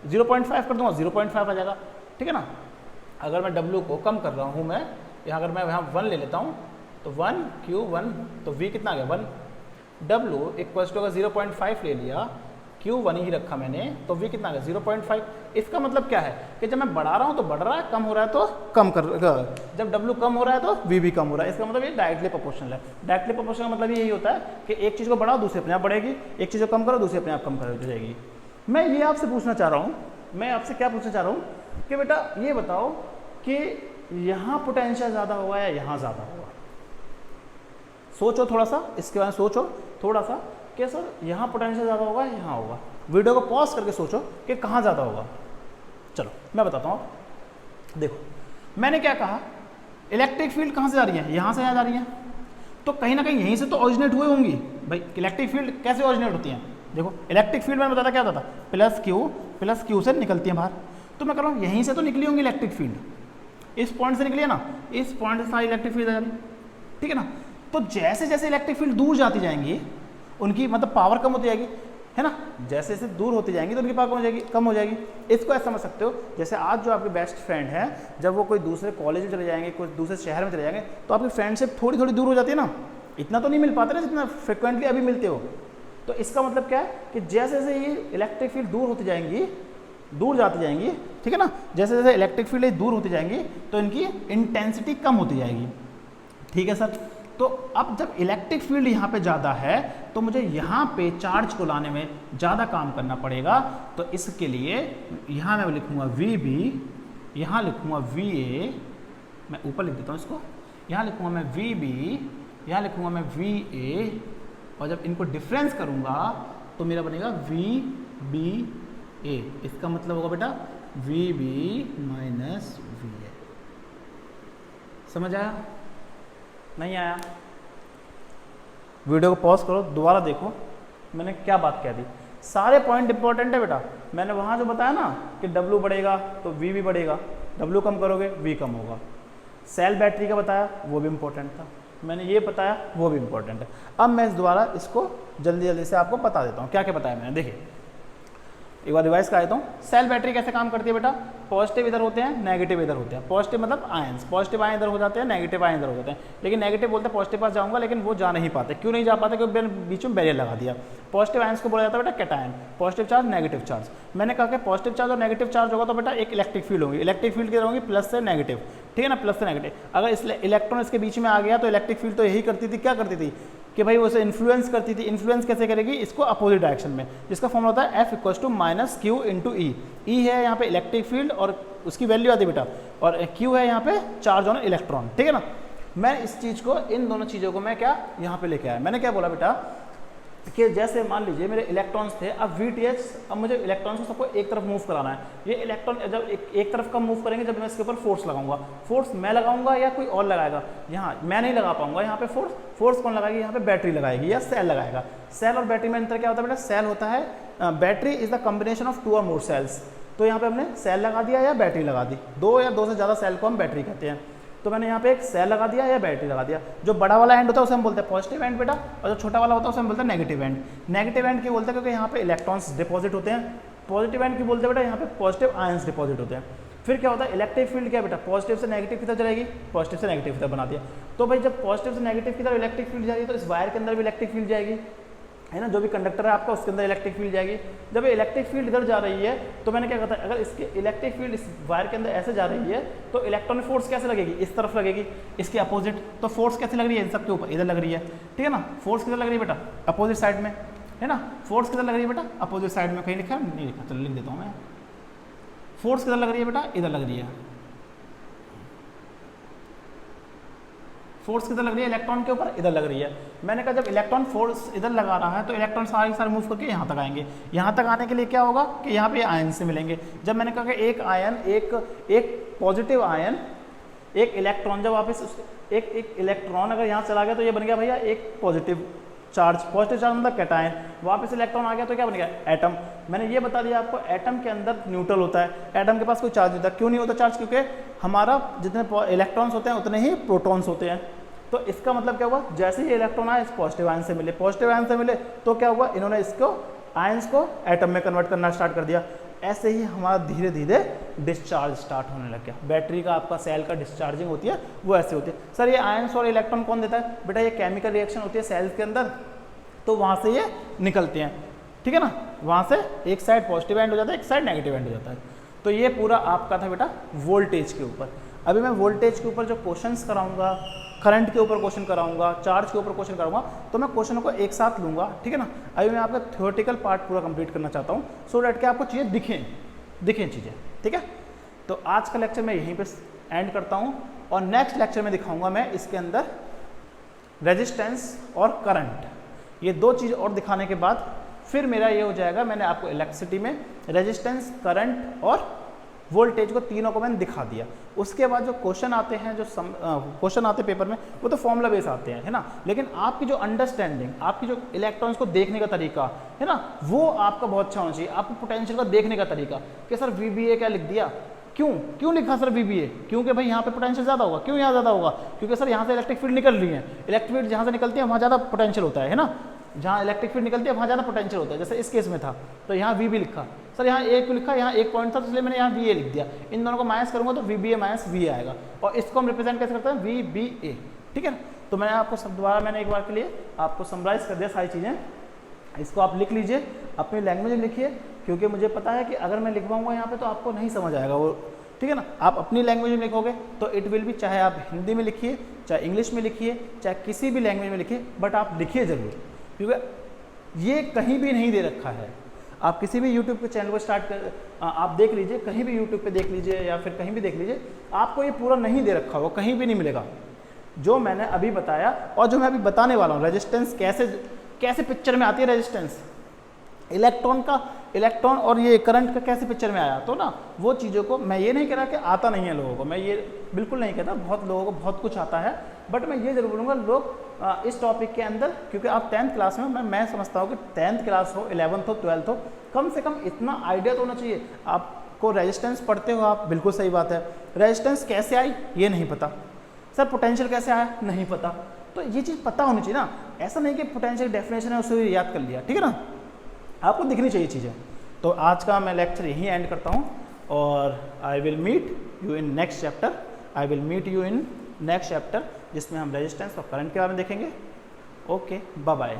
0.5 कर दूंगा 0.5 आ जाएगा, ठीक है ना। अगर मैं W को कम कर रहा हूँ, मैं यहाँ अगर मैं यहाँ 1 ले लेता हूँ, तो 1 Q 1, तो V कितना आ गया 1। W इक्वल्स टू अगर 0.5 ले लिया, Q 1 ही रखा मैंने, तो V कितना आ गया 0.5। इसका मतलब क्या है कि जब मैं बढ़ा रहा हूँ तो बढ़ रहा है, कम हो रहा है तो कम कर, जब W कम हो रहा है तो V भी कम हो रहा है। इसका मतलब ये डायरेक्टली प्रोपोर्शनल है। डायरेक्टली प्रोपोर्शनल का मतलब यही होता है कि एक चीज़ को बढ़ाओ दूसरी अपने आप बढ़ेगी, एक चीज़ को कम करो दूसरी अपने आप कम कर जाएगी। मैं ये आपसे पूछना चाह रहा हूँ, मैं आपसे क्या पूछना चाह रहा हूँ कि बेटा ये बताओ कि यहाँ पोटेंशियल ज़्यादा होगा या यहाँ ज़्यादा होगा। सोचो थोड़ा सा, इसके बारे में सोचो थोड़ा सा कि सर यहाँ पोटेंशियल ज़्यादा होगा या यहाँ होगा। वीडियो को पॉज करके सोचो कि कहाँ ज़्यादा होगा। चलो मैं बताता हूँ। देखो मैंने क्या कहा, इलेक्ट्रिक फील्ड कहाँ से जा रही है, यहाँ से यहाँ जा रही है, तो कहीं ना कहीं यहीं से तो ऑरिजिनेट हुए होंगी। भाई इलेक्ट्रिक फील्ड कैसे ऑरिजिनेट होती हैं, देखो इलेक्ट्रिक फील्ड मैंने बताया क्या होता था, प्लस क्यू से निकलती है बाहर। तो मैं कह रहा हूँ यहीं से तो निकली होंगी इलेक्ट्रिक फील्ड, इस पॉइंट से निकली है ना, इस पॉइंट से सारी इलेक्ट्रिक फील्ड आ जा रही, ठीक है ना। तो जैसे जैसे इलेक्ट्रिक फील्ड दूर जाती जाएंगी, उनकी मतलब पावर कम होती जाएगी। है ना। जैसे जैसे दूर होती जाएंगी तो उनकी पावर कम हो जाएगी। इसको ऐसा समझ सकते हो, जैसे आज जो आपके बेस्ट फ्रेंड है, जब वो कोई दूसरे कॉलेज में चले जाएंगे, कोई दूसरे शहर में चले जाएंगे, तो आपकी फ्रेंडशिप थोड़ी थोड़ी दूर हो जाती है ना, इतना तो नहीं मिल पाता ना जितना फ्रिक्वेंटली अभी मिलते हो। तो इसका मतलब क्या है कि जैसे जैसे ये इलेक्ट्रिक फील्ड दूर होती जाएंगी, दूर जाती जाएंगी, ठीक है ना, जैसे जैसे इलेक्ट्रिक फील्ड दूर होती जाएंगी तो इनकी इंटेंसिटी कम होती जाएगी, ठीक है सर। तो अब जब इलेक्ट्रिक फील्ड यहाँ पे ज़्यादा है तो मुझे यहाँ पे चार्ज को लाने में ज़्यादा काम करना पड़ेगा। तो इसके लिए यहाँ मैं लिखूँगा VB, यहाँ लिखूँगा VA, मैं ऊपर लिख देता हूँ इसको, यहाँ लिखूँगा मैं VB, यहाँ लिखूँगा मैं VA, और जब इनको डिफरेंस करूँगा तो मेरा बनेगा VBA। इसका मतलब होगा बेटा VB माइनस VA। समझ आया? नहीं आया? वीडियो को पॉज करो, दोबारा देखो मैंने क्या बात कह दी। सारे पॉइंट इंपॉर्टेंट है बेटा। मैंने वहाँ जो बताया ना कि W बढ़ेगा तो V भी बढ़ेगा, W कम करोगे V कम होगा। सेल बैटरी का बताया, वो भी इंपॉर्टेंट था। मैंने ये बताया, वो भी इंपॉर्टेंट है। अब मैं इस दोबारा इसको जल्दी जल्दी से आपको बता देता हूँ क्या क्या बताया मैंने। देखिए एक बार रिवाइज कर देता हूँ। सेल बैटरी कैसे काम करती है बेटा? पॉजिटिव इधर होते हैं, नेगेटिव इधर होते हैं। पॉजिटिव मतलब आयंस, पॉजिटिव आयन इधर हो जाते हैं, नेगेटिव आयन इधर हो जाते हैं। लेकिन नेगेटिव बोलते हैं पॉजिटिव पास जाऊंगा, लेकिन वो जा नहीं पाते। क्यों नहीं जा पाते? क्योंकि बीच में बैरियर लगा दिया। पॉजिटिव आयंस को बोला जाता है बेटा cation, positive charge negative charge. मैंने कहा कि पॉजिटिव चार्ज और नेगेटिव चार्ज होगा तो बेटा एक इलेक्ट्रिक फील्ड होगी। इलेक्ट्रिक फील्ड किधर होगी? प्लस से नेगेटिव, ठीक है ना, प्लस से नेगेटिव। अगर इस इलेक्ट्रॉन इसके बीच में आ गया तो इलेक्ट्रिक फील्ड तो यही करती थी, क्या करती थी कि भाई वो उसे इन्फ्लुएंस करती थी। इन्फ्लुएंस कैसे करेगी? इसको अपोजिट डायरेक्शन में, जिसका फॉर्मूला होता है F equals to minus Q into e. E है यहाँ पे इलेक्ट्रिक फील्ड और उसकी वैल्यू आती है बेटा, और Q है यहाँ पे चार्ज ऑन इलेक्ट्रॉन, ठीक है ना। मैं इस चीज़ को, इन दोनों चीज़ों को मैं क्या यहाँ पे लेके आया। मैंने क्या बोला बेटा कि जैसे मान लीजिए मेरे इलेक्ट्रॉन्स थे, अब VTH, अब मुझे इलेक्ट्रॉन्स को सबको एक तरफ मूव कराना है। ये इलेक्ट्रॉन जब एक तरफ कब मूव करेंगे? जब मैं इसके ऊपर फोर्स लगाऊंगा। फोर्स मैं लगाऊंगा या कोई और लगाएगा? यहाँ मैं नहीं लगा पाऊंगा यहाँ पे फोर्स। फोर्स कौन लगाएगी? यहाँ पे बैटरी लगाएगी या सेल लगाएगा। सेल और बैटरी में अंतर क्या होता है बेटा? सेल होता है, battery is the combination of 2 और मोर सेल्स। तो यहाँ पे हमने सेल लगा दिया या बैटरी लगा दी, 2 या 2 से ज़्यादा सेल को हम बैटरी कहते हैं। तो मैंने यहाँ पे एक सेल लगा दिया या बैटरी लगा दिया। जो बड़ा वाला एंड होता है उसे हम बोलते हैं पॉजिटिव एंड बेटा, और जो छोटा वाला होता है उसे हम बोलते हैं नेगेटिव एंड। नेगेटिव एंड क्यों बोलते हैं? क्योंकि यहाँ पे इलेक्ट्रॉन्स डिपॉजिट होते हैं। पॉजिटिव एंड क्यों बोलते हैं बेटा? यहाँ पे पॉजिटिव आयंस डिपॉजिट होते हैं। फिर क्या होता है? इलेक्ट्रिक फील्ड क्या बेटा? पॉजिटिव से नेगेटिव की तरफ चलेगी, पॉजिटिव से नेगेटिव की तरफ बना दिया। तो भाई जब पॉजिटिव से नेगेटिव की तरफ इलेक्ट्रिक फील्ड जाएगी तो इस वायर के अंदर भी इलेक्ट्रिक फील्ड जाएगी, है ना। जो भी कंडक्टर है आपका उसके अंदर इलेक्ट्रिक फील्ड जाएगी। जब इलेक्ट्रिक फील्ड इधर जा रही है तो मैंने क्या कहता है, अगर इसकी इलेक्ट्रिक फील्ड इस वायर के अंदर ऐसे जा रही है तो इलेक्ट्रॉनिक फोर्स कैसे लगेगी? इस तरफ लगेगी, इसके अपोजिट। तो फोर्स कैसे लग रही है? इन सब के ऊपर इधर लग रही है, ठीक है ना। फोर्स किधर लग रही है बेटा? अपोजिट साइड में, है ना। फोर्स किधर लग रही है बेटा? अपोजिट साइड में। कहीं लिखा है? नहीं लिखा, चलो लिख देता हूँ मैं। फोर्स किधर लग रही है बेटा? इधर लग रही है। फोर्स किधर लग रही है? इलेक्ट्रॉन के ऊपर इधर लग रही है। मैंने कहा जब इलेक्ट्रॉन फोर्स इधर लगा रहा है तो इलेक्ट्रॉन सारे मूव करके यहाँ तक आएंगे। यहाँ तक आने के लिए क्या होगा कि यहाँ पे आयन से मिलेंगे। जब मैंने कहा कि एक आयन, एक पॉजिटिव आयन, एक इलेक्ट्रॉन, जब वापस एक इलेक्ट्रॉन अगर यहाँ चला गया तो ये बन गया भैया एक पॉजिटिव चार्ज। पॉजिटिव चार्ज मतलब कैटायन। वापस इलेक्ट्रॉन आ गया तो क्या बन गया? एटम। मैंने ये बता दिया आपको, एटम के अंदर न्यूट्रल होता है। एटम के पास कोई चार्ज नहीं होता। क्यों नहीं होता चार्ज? क्योंकि हमारा जितने इलेक्ट्रॉन्स होते हैं उतने ही प्रोटॉन्स होते हैं। तो इसका मतलब क्या हुआ? जैसे ही इलेक्ट्रॉन आए इस पॉजिटिव आयन से मिले, पॉजिटिव आयन से मिले तो क्या हुआ? इन्होंने इसको आयंस को एटम में कन्वर्ट करना स्टार्ट कर दिया। ऐसे ही हमारा धीरे धीरे डिस्चार्ज स्टार्ट होने लग गया। बैटरी का, आपका सेल का डिस्चार्जिंग होती है वो ऐसे होती है। सर ये आयंस और इलेक्ट्रॉन कौन देता है? बेटा ये केमिकल रिएक्शन होती है सेल्स के अंदर, तो वहाँ से ये निकलते हैं, ठीक है ना। वहाँ से एक साइड पॉजिटिव एंड हो जाता है, एक साइड नेगेटिव एंड हो जाता है। तो ये पूरा आपका था बेटा वोल्टेज के ऊपर। अभी मैं वोल्टेज के ऊपर जो क्वेश्चंस कराऊंगा, करंट के ऊपर क्वेश्चन कराऊंगा, चार्ज के ऊपर क्वेश्चन कराऊंगा, तो मैं क्वेश्चनों को एक साथ लूंगा, ठीक है ना। अभी मैं आपका थ्योरेटिकल पार्ट पूरा कंप्लीट करना चाहता हूँ सो डैट कि आपको चीज़ें दिखें चीज़ें, ठीक है। तो आज का लेक्चर मैं यहीं पे एंड करता हूँ और नेक्स्ट लेक्चर में दिखाऊंगा मैं इसके अंदर रेजिस्टेंस और करंट, ये 2 चीज़ और दिखाने के बाद फिर मेरा ये हो जाएगा, मैंने आपको इलेक्ट्रिसिटी में रेजिस्टेंस, करंट और वोल्टेज को तीनों को मैंने दिखा दिया। उसके बाद जो क्वेश्चन आते हैं, जो क्वेश्चन आते हैं पेपर में, वो तो फॉर्मूला बेस आते हैं, है ना। लेकिन आपकी जो अंडरस्टैंडिंग, आपकी जो इलेक्ट्रॉन्स को देखने का तरीका है ना, वो आपका बहुत अच्छा होना चाहिए। आपको पोटेंशियल का देखने का तरीका कि सर VBA क्या लिख दिया, क्यों लिखा सर VBA? क्योंकि भाई यहाँ पे पोटेंशियल ज़्यादा होगा। क्यों यहाँ ज़्यादा होगा? क्योंकि सर यहाँ से इलेक्ट्रिक फील्ड निकल रही है, इलेक्ट्रिक फील्ड जहाँ से निकलती है वहाँ ज़्यादा पोटेंशियल होता है ना। जहाँ इलेक्ट्रिक फील्ड निकलती है वहाँ ज़्यादा पोटेंशियल होता है, जैसे इस केस में था तो यहाँ वी बी लिखा, सर यहाँ ए क्यों लिखा, यहाँ एक पॉइंट था तो इसलिए मैंने यहाँ वी ए लिख दिया, इन दोनों को माइनस करूँगा तो V B A minus V A आएगा, और इसको हम रिप्रेजेंट कैसे करते हैं, वी बी ए, ठीक है ना। तो मैंने आपको सब दोबारा मैंने एक बार के लिए आपको समराइज़ कर दिया सारी चीज़ें, इसको आप लिख लीजिए, अपनी लैंग्वेज में लिखिए, क्योंकि मुझे पता है कि अगर मैं लिखवाऊंगा यहाँ पे तो आपको नहीं समझ आएगा वो, ठीक है ना। आप अपनी लैंग्वेज में लिखोगे तो इट विल भी, चाहे आप हिंदी में लिखिए, चाहे इंग्लिश में लिखिए, चाहे किसी भी लैंग्वेज में लिखिए, बट आप लिखिए ज़रूर, क्योंकि ये कहीं भी नहीं दे रखा है। आप किसी भी यूट्यूब के चैनल को स्टार्ट कर आप देख लीजिए, कहीं भी यूट्यूब पे देख लीजिए या फिर कहीं भी देख लीजिए, आपको ये पूरा नहीं दे रखा, वो कहीं भी नहीं मिलेगा। जो मैंने अभी बताया और जो मैं अभी बताने वाला हूँ, रेजिस्टेंस कैसे पिक्चर में आती है, रेजिस्टेंस इलेक्ट्रॉन और ये करंट का कैसे पिक्चर में आया, तो ना वो चीज़ों को मैं ये नहीं कह रहा कि आता नहीं है लोगों को, मैं ये बिल्कुल नहीं कहता, बहुत लोगों को बहुत कुछ आता है, बट मैं ये जरूर बोलूँगा लोग इस टॉपिक के अंदर, क्योंकि आप 10th क्लास में, मैं समझता हूँ कि 10th क्लास हो, 11th हो, 12th हो, कम से कम इतना आइडिया तो होना चाहिए आपको। रेजिस्टेंस पढ़ते हो आप, बिल्कुल सही बात है, रेजिस्टेंस कैसे आई ये नहीं पता, सर पोटेंशियल कैसे आया नहीं पता, तो ये चीज़ पता होनी चाहिए ना। ऐसा नहीं कि पोटेंशियल डेफिनेशन है उसे याद कर लिया, ठीक है ना, आपको दिखनी चाहिए चीज़ें। तो आज का मैं लेक्चर यहीं एंड करता हूँ, और I will meet you in next chapter जिसमें हम रेजिस्टेंस और करंट के बारे में देखेंगे। Okay, bye bye.